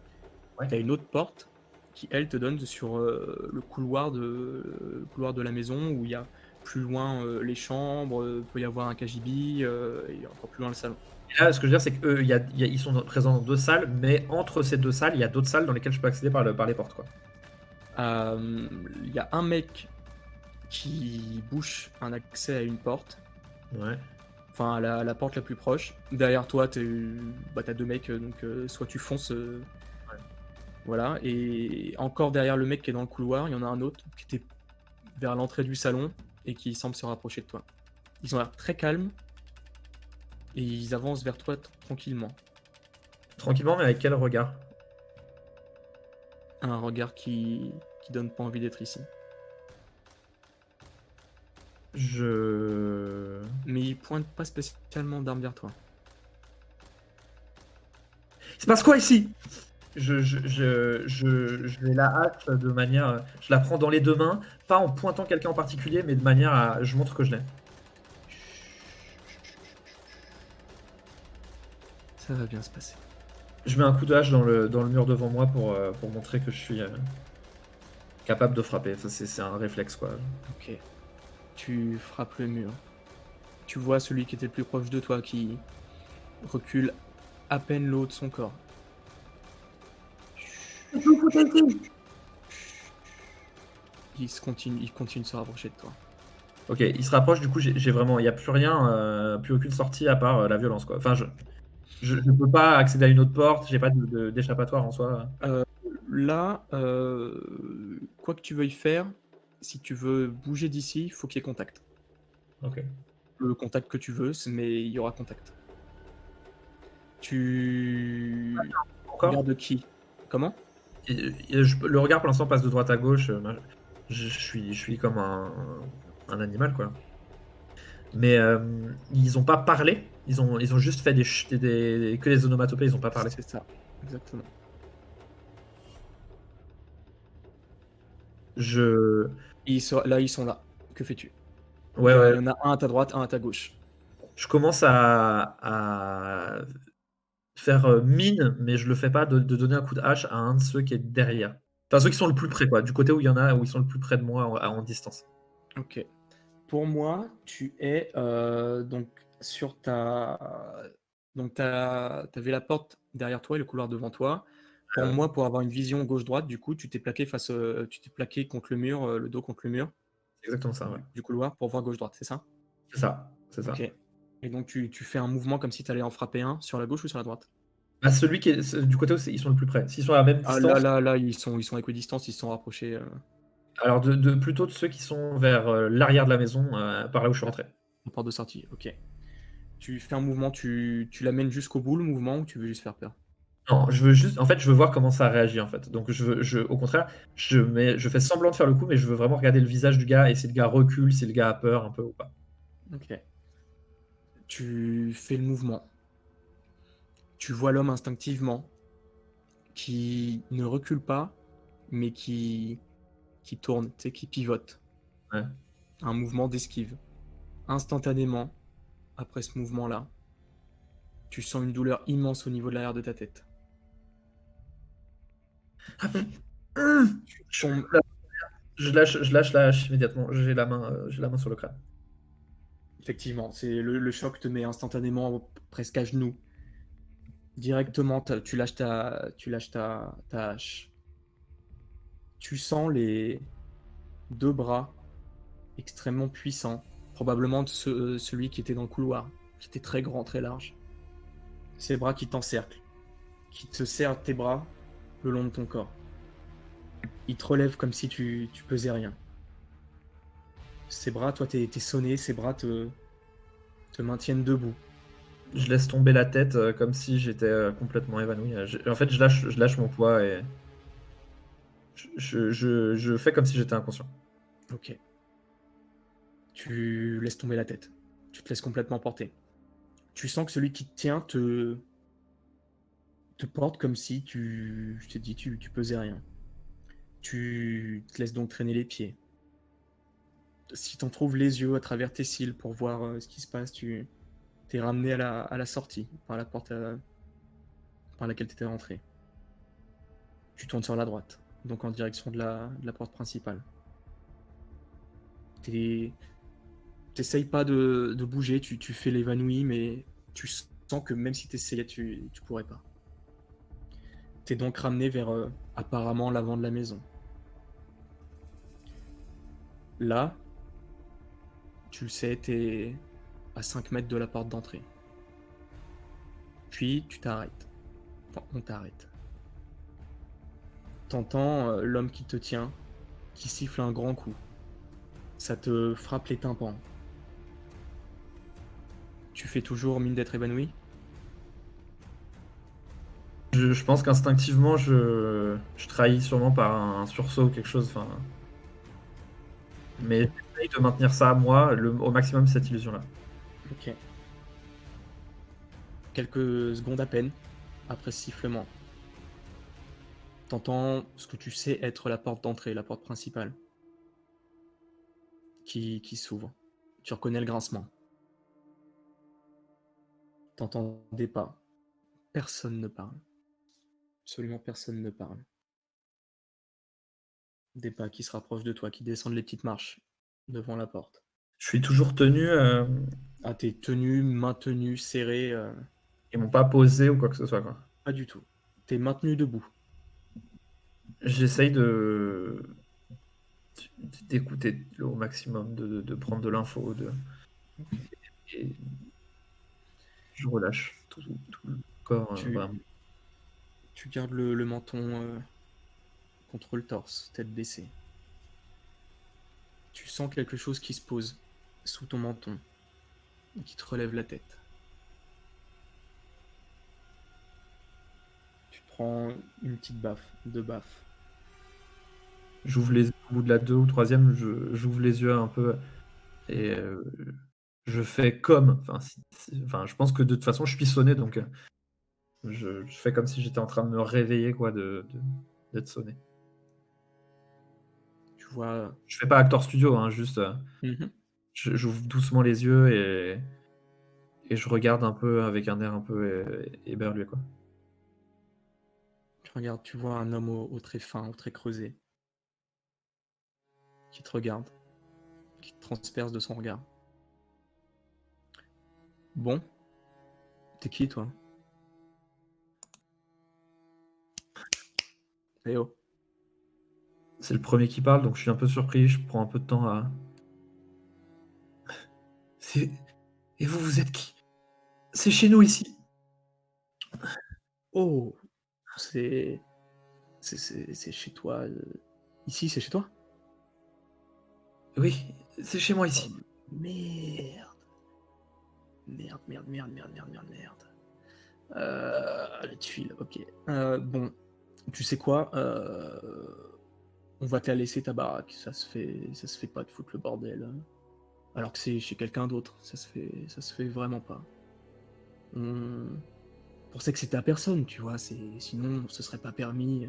ouais. Tu as une autre porte qui, elle, te donne sur le couloir de la maison, où il y a plus loin les chambres, peut y avoir un KGB, et encore plus loin le salon. Et là, ce que je veux dire, c'est qu'eux, ils sont présents dans 2 salles, mais entre ces 2 salles, il y a d'autres salles dans lesquelles je peux accéder par les portes, quoi. Il y a un mec qui bouche un accès à une porte, Ouais. enfin à la porte la plus proche. Derrière toi, t'as 2 mecs, donc soit tu fonces Voilà, et encore derrière le mec qui est dans le couloir, il y en a un autre qui était vers l'entrée du salon et qui semble se rapprocher de toi. Ils ont l'air très calmes et ils avancent vers toi tranquillement. Tranquillement, mais avec quel regard? Un regard qui donne pas envie d'être ici. Je... Mais ils pointent pas spécialement d'armes vers toi. Il se passe quoi ici? Je vais la hache de manière... Je la prends dans les deux mains, pas en pointant quelqu'un en particulier, mais de manière à... Je montre que je l'ai. Ça va bien se passer. Je mets un coup de hache dans le mur devant moi pour montrer que je suis capable de frapper. Ça, c'est un réflexe, quoi. Ok. Tu frappes le mur. Tu vois celui qui était le plus proche de toi qui recule à peine le haut de son corps. Il continue de se rapprocher de toi. Ok, il se rapproche, du coup, j'ai vraiment... Il n'y a plus rien, plus aucune sortie à part la violence, quoi. Enfin, je ne peux pas accéder à une autre porte, j'ai pas d'échappatoire en soi. Là, quoi que tu veuilles faire, si tu veux bouger d'ici, il faut qu'il y ait contact. Ok. Le contact que tu veux, mais il y aura contact. Tu Encore? regardes qui? Comment? Le regard pour l'instant passe de droite à gauche. Je suis comme un animal, quoi. Mais ils ont pas parlé. Ils ont juste fait que les onomatopées, ils ont pas parlé. C'est ça, exactement. Je... Là, ils sont là. Que fais-tu? Ouais, Il ouais. y en a un à ta droite, un à ta gauche. Je commence à faire mine, mais je le fais pas, de donner un coup de hache à un de ceux qui est derrière. Enfin, ceux qui sont le plus près, quoi. Du côté où il y en a, où ils sont le plus près de moi en distance. Ok. Pour moi, tu es donc sur ta. Donc, t'avais la porte derrière toi et le couloir devant toi. Pour Ouais. moi, pour avoir une vision gauche-droite, du coup, tu t'es plaqué contre le mur, le dos contre le mur C'est exactement ça, ouais. du couloir pour voir gauche-droite, c'est ça? C'est ça, c'est Ok. ça. Et donc, tu fais un mouvement comme si tu allais en frapper un sur la gauche ou sur la droite? Bah, celui qui est du côté où ils sont le plus près. S'ils sont à la même Ah, distance, là, ils sont à équidistance, ils se sont rapprochés. alors plutôt de ceux qui sont vers l'arrière de la maison, par là où je suis rentré. En porte de sortie, ok. Tu fais un mouvement, tu l'amènes jusqu'au bout, le mouvement, ou tu veux juste faire peur? Non, je veux juste, en fait, je veux voir comment ça réagit, en fait. Donc, au contraire, je fais semblant de faire le coup, mais je veux vraiment regarder le visage du gars et si le gars recule, si le gars a peur un peu ou pas. Ok. Tu fais le mouvement. Tu vois l'homme instinctivement qui ne recule pas, mais qui tourne, tu sais, qui pivote. Ouais. Un mouvement d'esquive. Instantanément, après ce mouvement-là, tu sens une douleur immense au niveau de l'arrière de ta tête. Tu Je, tombes. je lâche la hache immédiatement. J'ai la main sur le crâne. Effectivement, c'est le choc te met instantanément presque à genoux. Directement, tu lâches ta hache. Tu sens les deux bras extrêmement puissant, probablement celui qui était dans le couloir, qui était très grand, très large. Ces bras qui t'encerclent, qui te serrent tes bras le long de ton corps. Ils te relèvent comme si tu pesais rien. Ces bras, toi, t'es sonné, ces bras te maintiennent debout. Je laisse tomber la tête comme si j'étais complètement évanoui. En fait, je lâche mon poids et je fais comme si j'étais inconscient. Ok. Tu laisses tomber la tête. Tu te laisses complètement porter. Tu sens que celui qui te tient te porte comme si je t'ai dit, tu pesais rien. Tu te laisses donc traîner les pieds. Si t'en trouves les yeux à travers tes cils pour voir ce qui se passe, tu t'es ramené à la sortie, par la porte par laquelle t'étais rentré. Tu tournes sur la droite, donc en direction de la porte principale. T'essayes pas de bouger, tu fais l'évanoui, mais tu sens que même si t'essayais, tu pourrais pas. T'es donc ramené vers apparemment l'avant de la maison. Là, tu le sais, t'es à 5 mètres de la porte d'entrée. Puis tu t'arrêtes. Enfin, on t'arrête. T'entends l'homme qui te tient, qui siffle un grand coup. Ça te frappe les tympans. Tu fais toujours mine d'être évanoui? Je pense qu'instinctivement, je trahis sûrement par un sursaut ou quelque chose. Enfin, mais Ok. j'essaye de maintenir ça à moi, au maximum, cette illusion-là. Ok. Quelques secondes à peine après ce sifflement. T'entends ce que tu sais être la porte d'entrée, la porte principale, qui s'ouvre. Tu reconnais le grincement. T'entends des pas. Personne ne parle. Absolument personne ne parle. Des pas qui se rapprochent de toi, qui descendent les petites marches devant la porte. Je suis toujours tenu, Ah, t'es tenu, maintenu, serré, ils m'ont pas posé ou quoi que ce soit, quoi. pas du tout. T'es maintenu debout. J'essaye d'écouter au maximum, de prendre de l'info, Ok. et je relâche tout le corps, Tu, vraiment. tu gardes le menton contre le torse, tête baissée. Tu sens quelque chose qui se pose sous ton menton, et qui te relève la tête. Tu te prends une petite baffe, deux baffes. J'ouvre les yeux au bout de la 2 ou troisième, j'ouvre les yeux un peu et je fais comme, enfin, enfin, je pense que de toute façon, je suis sonné, donc je fais comme si j'étais en train de me réveiller, quoi, d'être sonné. Tu vois. Je fais pas acteur studio, hein, juste, Mhm. j'ouvre doucement les yeux et je regarde un peu avec un air un peu éberlué, quoi. Tu regardes, tu vois un homme au trait fin, au trait creusé, qui te regarde, qui te transperce de son regard. Bon, t'es qui toi? Eh oh. C'est le premier qui parle, donc je suis un peu surpris, je prends un peu de temps à c'est et vous, vous êtes qui? C'est chez nous ici. Oh, c'est c'est chez toi. Ici, c'est chez toi? Oui, c'est chez moi Oh ici. merde. Merde, merde, merde, merde, merde, merde, merde. La tuile, ok. Bon, tu sais quoi? On va te la laisser ta baraque. Ça se fait pas de foutre le bordel, hein. Alors que c'est chez quelqu'un d'autre. Ça se fait vraiment pas. On pensait que c'était à personne, tu vois. Sinon, on se serait pas permis.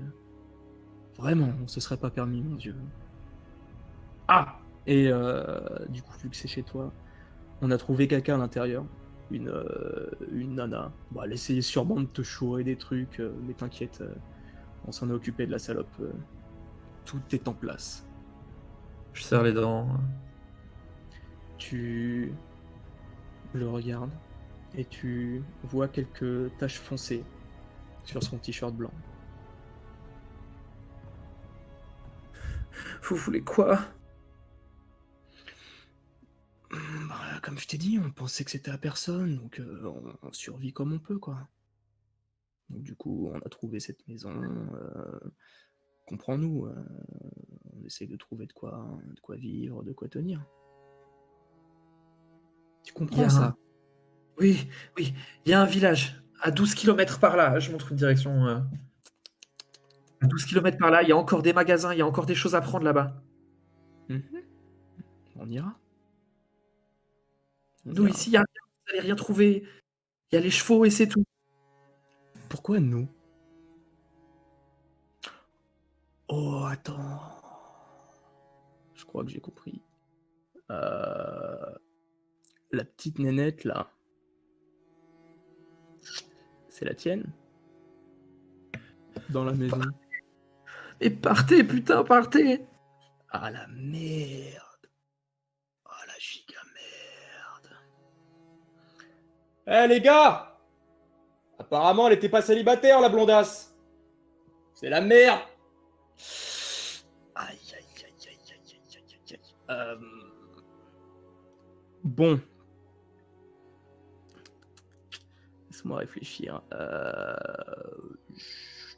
Vraiment, on se serait pas permis, mon Dieu. Ah! Et du coup, vu que c'est chez toi, on a trouvé quelqu'un à l'intérieur. Une nana. Bon, elle essayait sûrement de te chourer des trucs, mais t'inquiète, on s'en est occupé de la salope. Tout est en place. Je serre les dents. Tu le regardes et tu vois quelques taches foncées sur son t-shirt blanc. Vous voulez quoi? Bah, comme je t'ai dit, on pensait que c'était à personne, donc on survit comme on peut, quoi. Donc, du coup, on a trouvé cette maison. Comprends-nous, on essaie de trouver de quoi vivre, de quoi tenir. Tu Il y comprends a un ça? oui, oui, il y a un village à 12 kilomètres par là. Je montre une direction, à 12 kilomètres par là, il y a encore des magasins, il y a encore des choses à prendre là-bas. Mhm. On ira. On Nous, ira. ici, il y a rien, vous allez rien trouver. Il y a les chevaux et c'est tout. Pourquoi nous? Oh, attends. Je crois que j'ai compris. Euh, la petite nénette, là, c'est la tienne? Dans la maison? Et partez, putain, partez! Ah, la merde! Ah, la giga merde! Eh les gars! Apparemment, elle était pas célibataire, la blondasse! C'est la merde! Aïe, aïe, aïe, aïe, aïe, aïe, aïe, aïe, aïe. Bon, laisse-moi réfléchir.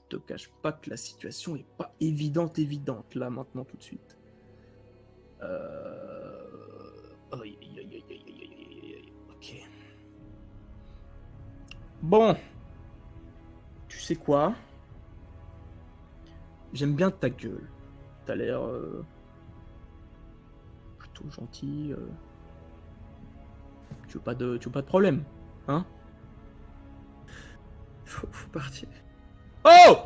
te cache pas que la situation est pas évidente, évidente, là, maintenant, tout de suite. Aïe, aïe, aïe, aïe, aïe, aïe, aïe, aïe, aïe. Ok. Bon, tu sais quoi? J'aime bien ta gueule. T'as l'air plutôt gentil. Tu veux pas de problème, hein? Faut partir. Oh!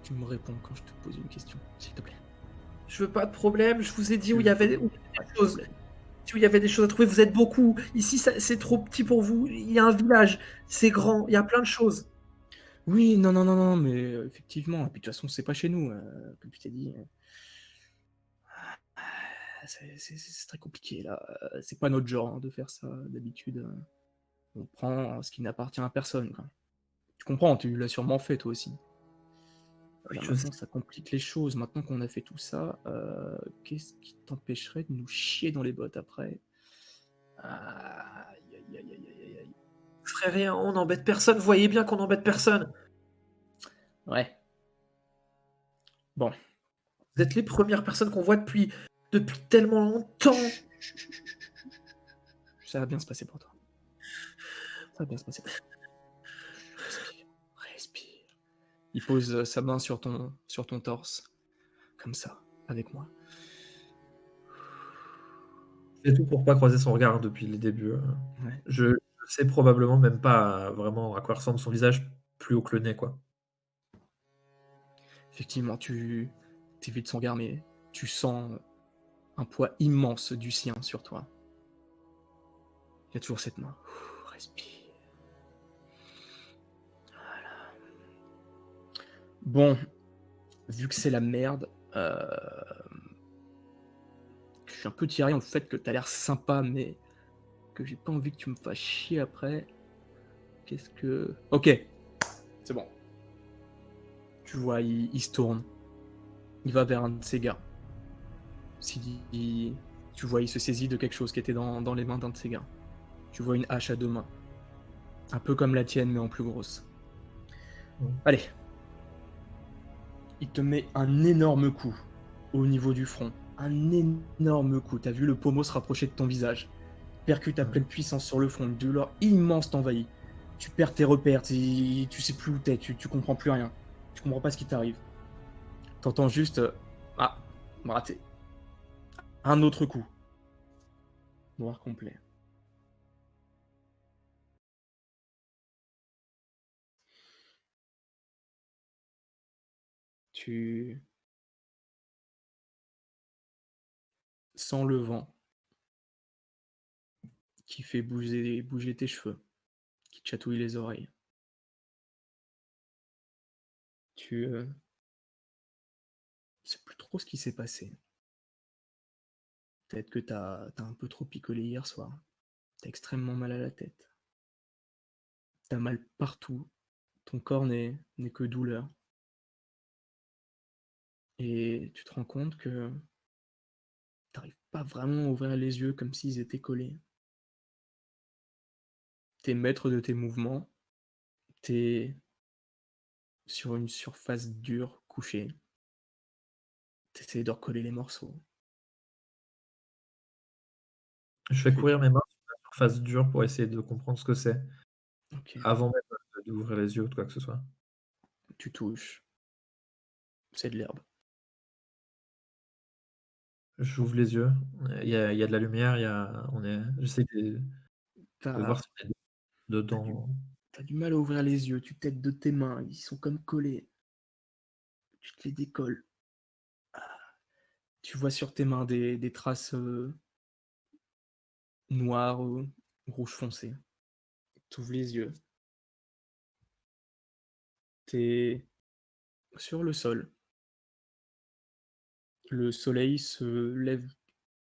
Tu me réponds quand je te pose une question, s'il te plaît. Je veux pas de problème, je vous ai dit Je où il y avait veux pas de des choses. problème. Où il y avait des choses à trouver, vous êtes beaucoup. Ici, c'est trop petit pour vous. Il y a un village, c'est grand, il y a plein de choses. Oui, non, non, non, non, mais effectivement. Et puis de toute façon, c'est pas chez nous, comme tu t'es dit. C'est très compliqué là. C'est pas notre genre hein, de faire ça d'habitude. On prend ce qui n'appartient à personne, quoi. Tu comprends, tu l'as sûrement fait toi aussi. Oui, Là je sais. maintenant, ça complique les choses. Maintenant qu'on a fait tout ça, qu'est-ce qui t'empêcherait de nous chier dans les bottes après? Aïe, aïe, aïe, aïe, aïe, aïe. Je ferai rien, on n'embête personne. Vous voyez bien qu'on n'embête personne. Ouais. Bon. Vous êtes les premières personnes qu'on voit depuis tellement longtemps. Chut, chut, chut, chut, chut, chut. Ça va bien se passer pour toi. Ça va bien se passer pour toi. Respire, respire. Il pose sa main sur ton torse, comme ça, avec moi. C'est tout pour pas croiser son regard depuis le début. Ouais. Je sais probablement même pas vraiment à quoi ressemble son visage plus haut que le nez, quoi. Effectivement, tu évites son regard, mais tu sens un poids immense du sien sur toi. Il y a toujours cette main. Respire. Bon, vu que c'est la merde, je suis un peu tiré en fait que t'as l'air sympa, mais que j'ai pas envie que tu me fasses chier après. Qu'est-ce que... Ok, c'est bon. Tu vois, il se tourne. Il va vers un de ses gars. Tu vois, il se saisit de quelque chose qui était dans les mains d'un de ses gars. Tu vois une hache à deux mains. Un peu comme la tienne, mais en plus grosse. Allez. Il te met un énorme coup au niveau du front. Un énorme coup. T'as vu le pommeau se rapprocher de ton visage. Percute à pleine puissance sur le front. Une douleur immense t'envahit. Tu perds tes repères. Tu sais plus où t'es. Tu comprends plus rien. Tu comprends pas ce qui t'arrive. T'entends juste... ah, raté. Un autre coup. Noir complet. Tu sens le vent qui fait bouger tes cheveux, qui te chatouille les oreilles. Tu sais plus trop ce qui s'est passé. Peut-être que t'as un peu trop picolé hier soir. T'as extrêmement mal à la tête. T'as mal partout. Ton corps n'est que douleur. Et tu te rends compte que t'arrives pas vraiment à ouvrir les yeux comme s'ils étaient collés. T'es maître de tes mouvements. T'es sur une surface dure, couchée. T'essaies de recoller les morceaux. Je Tu fais fais courir du... mes mains sur la surface dure pour essayer de comprendre ce que c'est, Ok. avant même d'ouvrir les yeux ou de quoi que ce soit. Tu touches. C'est de l'herbe. J'ouvre les yeux, il y a de la lumière, j'essaie de voir T'as si on est t'as du... dedans. t'as du mal à ouvrir les yeux. Tu t'aides de tes mains. Ils sont comme collés. Tu te les décolles. Tu vois sur tes mains des traces noires ou rouge foncé. T'ouvres les yeux. T'es sur le sol. Le soleil se lève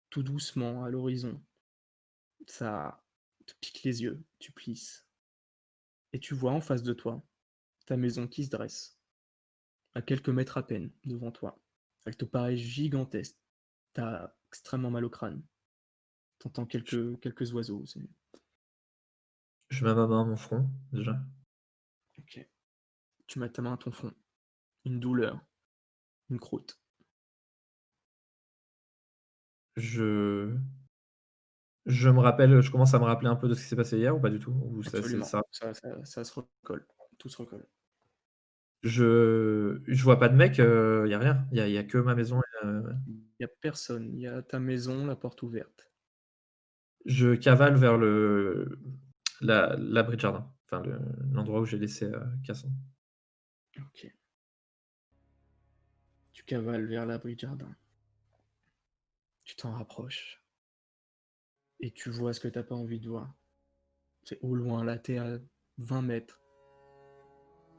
tout doucement à l'horizon. Ça te pique les yeux. Tu plisses. Et tu vois en face de toi ta maison qui se dresse, à quelques mètres à peine devant toi. Elle te paraît gigantesque. T'as extrêmement mal au crâne. T'entends quelques oiseaux. Je mets ma main à mon front, déjà. Ok. Tu mets ta main à ton front. Une douleur, une croûte. Je je me rappelle, je commence à me rappeler un peu de ce qui s'est passé hier ou pas du tout? Ou ça c'est Absolument, ça ça se recolle, tout se recolle. je vois pas de mec, il y a rien. Il y a que ma maison et Il y a personne, il y a ta maison, la porte ouverte. je cavale vers l'abri de jardin, enfin l'endroit où j'ai laissé, Cassan. OK. Tu cavales vers l'abri de jardin. Tu t'en rapproches et tu vois ce que tu as pas envie de voir. C'est au loin, là, tu es à 20 mètres.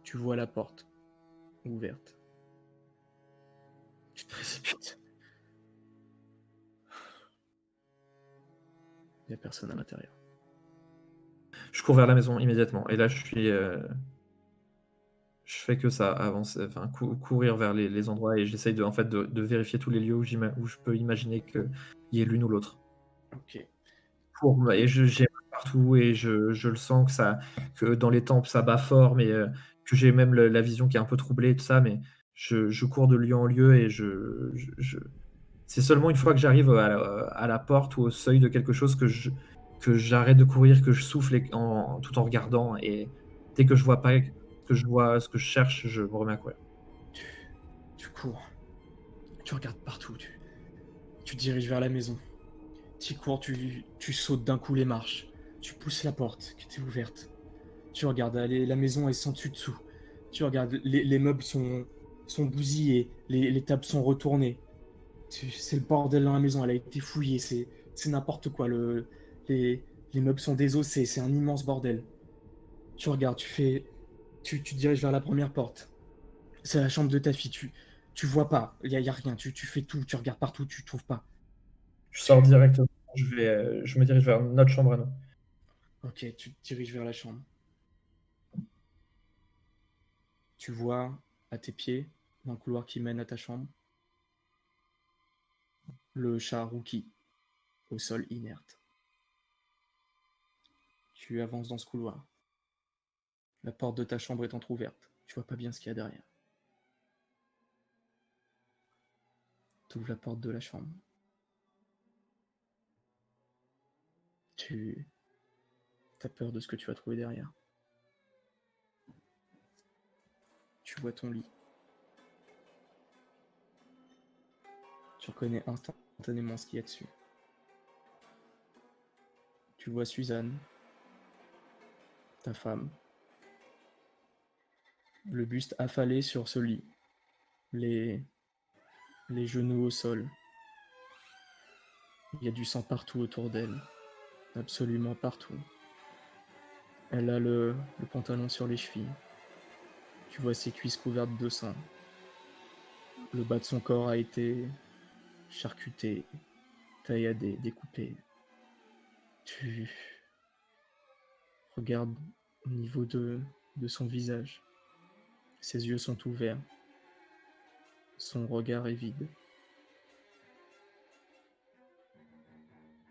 Tu vois la porte ouverte. Tu te précipites. Il y a personne à l'intérieur. Je cours vers la maison immédiatement et là je fais que ça, avancer, enfin courir vers les endroits et j'essaye en fait de vérifier tous les lieux où je peux imaginer qu'il y ait l'une ou l'autre. OK. Et j'ai mal partout et je le sens que dans les tempes ça bat fort, mais que j'ai même la vision qui est un peu troublée et tout ça, mais je cours de lieu en lieu et je c'est seulement une fois que j'arrive à la porte ou au seuil de quelque chose que j'arrête de courir, que je souffle tout en regardant et dès que je vois pas que je vois ce que je cherche, je me remets à courir. Tu tu cours, tu regardes partout, tu te diriges vers la maison. Tu cours, tu sautes d'un coup les marches. Tu pousses la porte qui était ouverte. Tu regardes, la maison est sans dessus-dessous. Tu regardes, les meubles sont bousillés, les tables sont retournées. C'est le bordel dans la maison, elle a été fouillée, c'est n'importe quoi. Les meubles sont désossés, c'est un immense bordel. Tu regardes, tu te diriges vers la première porte. C'est la chambre de ta fille, tu vois pas, y a rien, tu fais tout, tu regardes partout, tu trouves pas. Je sors Tu directement, je me dirige vers notre chambre à nous. OK, tu te diriges vers la chambre. Tu vois à tes pieds, dans le couloir qui mène à ta chambre, le chat Rookie, au sol inerte. Tu avances dans ce couloir. La porte de ta chambre est entr'ouverte. Tu vois pas bien ce qu'il y a derrière. Tu ouvres la porte de la chambre. Tu as peur de ce que tu vas trouver derrière. Tu vois ton lit. Tu reconnais instantanément ce qu'il y a dessus. Tu vois Suzanne, ta femme, le buste affalé sur ce lit, les, les genoux au sol. Il y a du sang partout autour d'elle, absolument partout. Elle a le pantalon sur les chevilles. Tu vois ses cuisses couvertes de sang. Le bas de son corps a été charcuté, tailladé, découpé. Tu regardes au niveau de son visage. Ses yeux sont ouverts. Son regard est vide.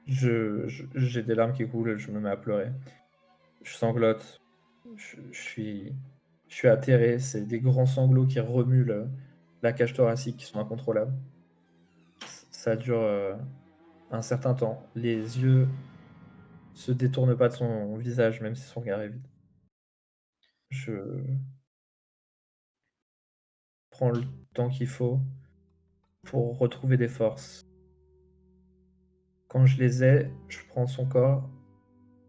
J'ai des larmes qui coulent, je me mets à pleurer. Je sanglote, je suis atterré, c'est des grands sanglots qui remuent la cage thoracique qui sont incontrôlables. Ça dure, un certain temps. Les yeux se détournent pas de son visage, même si son regard est vide. Je prends le temps qu'il faut pour retrouver des forces. Quand je les ai, je prends son corps,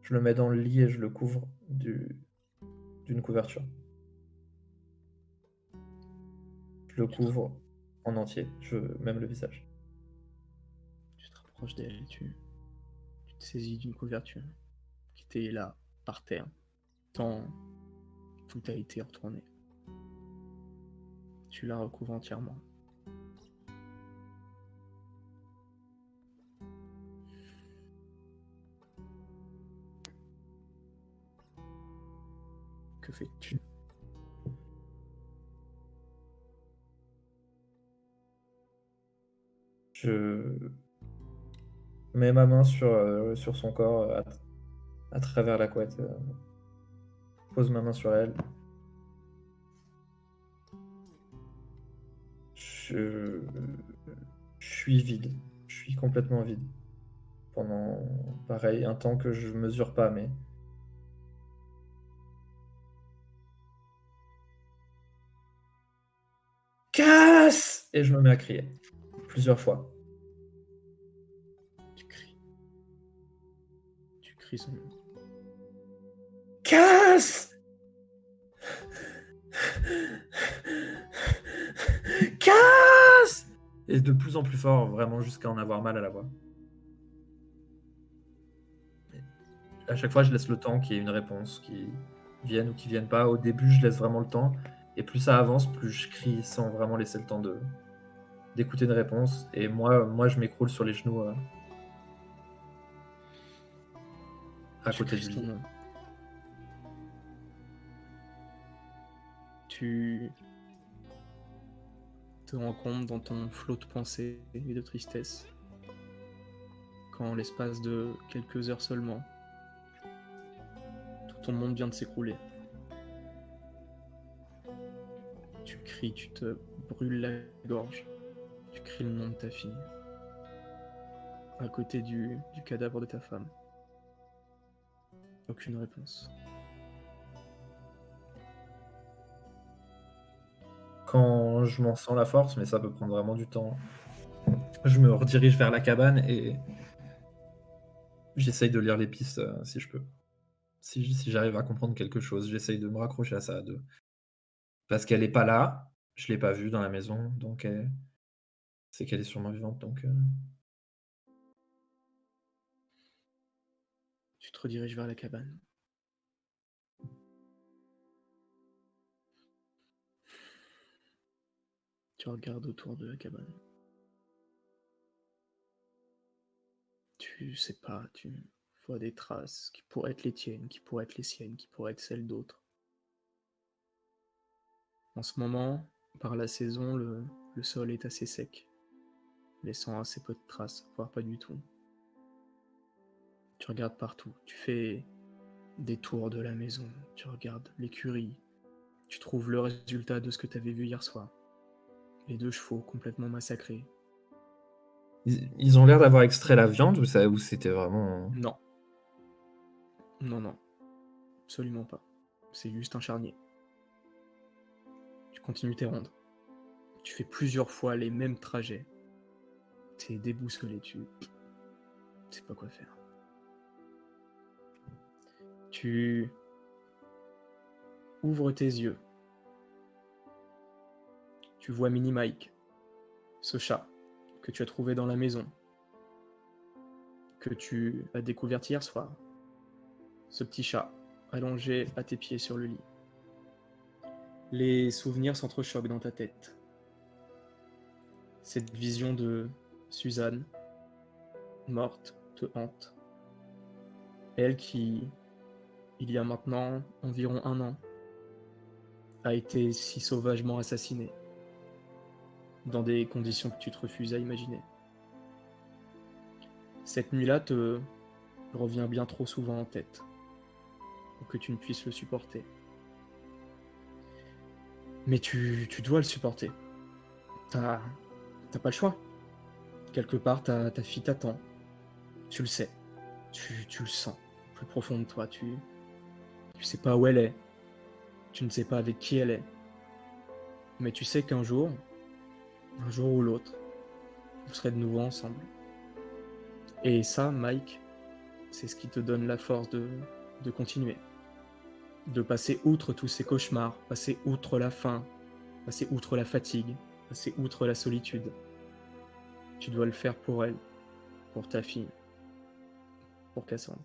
je le mets dans le lit et je le couvre d'une couverture. Je le Tu te, couvre en entier, même le visage. tu te rapproches d'elle, tu te saisis d'une couverture qui était là, par terre, tant tout a été retourné. Tu la recouvres entièrement. Que fais-tu? Je mets ma main sur son corps, à travers la couette, pose ma main sur elle. Je suis vide. Je suis complètement vide. Pendant, pareil, un temps que je mesure pas, mais casse! Et je me mets à crier plusieurs fois. Tu cries. Tu cries son nom. Casse! Casse! Et de plus en plus fort, vraiment jusqu'à en avoir mal à la voix. À chaque fois, je laisse le temps qu'il y ait une réponse qui vienne ou qui vienne pas. Au début, je laisse vraiment le temps. Et plus ça avance, plus je crie sans vraiment laisser le temps d'écouter une réponse. Et moi, je m'écroule sur les genoux à Tu côté cries du son lit. nom. Tu te rends compte dans ton flot de pensée et de tristesse qu'en l'espace de quelques heures seulement, tout ton monde vient de s'écrouler. Tu cries, tu te brûles la gorge. Tu cries le nom de ta fille. À côté du cadavre de ta femme. Aucune réponse. Quand je m'en sens la force, mais ça peut prendre vraiment du temps, je me redirige vers la cabane et j'essaye de lire les pistes si je peux. Si j'arrive à comprendre quelque chose, j'essaye de me raccrocher à ça. Parce qu'elle est pas là, je l'ai pas vue dans la maison, donc c'est qu'elle est sûrement vivante. Donc, Tu te rediriges vers la cabane. Tu regardes autour de la cabane. Tu sais pas, tu vois des traces qui pourraient être les tiennes, qui pourraient être les siennes, qui pourraient être celles d'autres. En ce moment, par la saison, le sol est assez sec, laissant assez peu de traces, voire pas du tout. Tu regardes partout, tu fais des tours de la maison, tu regardes l'écurie, tu trouves le résultat de ce que tu avais vu hier soir. Les 2 chevaux complètement massacrés. ils ont l'air d'avoir extrait la viande ou c'était vraiment. Non, non, non, absolument pas. C'est juste un charnier. Tu continues tes rondes. Tu fais plusieurs fois les mêmes trajets. T'es déboussolé, tu sais pas quoi faire. Tu ouvres tes yeux. Tu vois Mini Mike, ce chat que tu as trouvé dans la maison, que tu as découvert hier soir. Ce petit chat allongé à tes pieds sur le lit. Les souvenirs s'entrechoquent dans ta tête. Cette vision de Suzanne, morte, te hante. Elle qui, il y a maintenant environ 1 an, a été si sauvagement assassinée, dans des conditions que tu te refuses à imaginer. Cette nuit-là te revient bien trop souvent en tête, pour que tu ne puisses le supporter. Mais tu dois le supporter. T'as pas le choix. Quelque part, ta fille t'attend. Tu le sais. Tu le sens. Plus profond de toi. Tu sais pas où elle est. Tu ne sais pas avec qui elle est. Mais tu sais qu'un jour ou l'autre, vous serez de nouveau ensemble. Et ça, Mike, c'est ce qui te donne la force de continuer. De passer outre tous ces cauchemars, passer outre la faim, passer outre la fatigue, passer outre la solitude. Tu dois le faire pour elle, pour ta fille, pour Cassandre.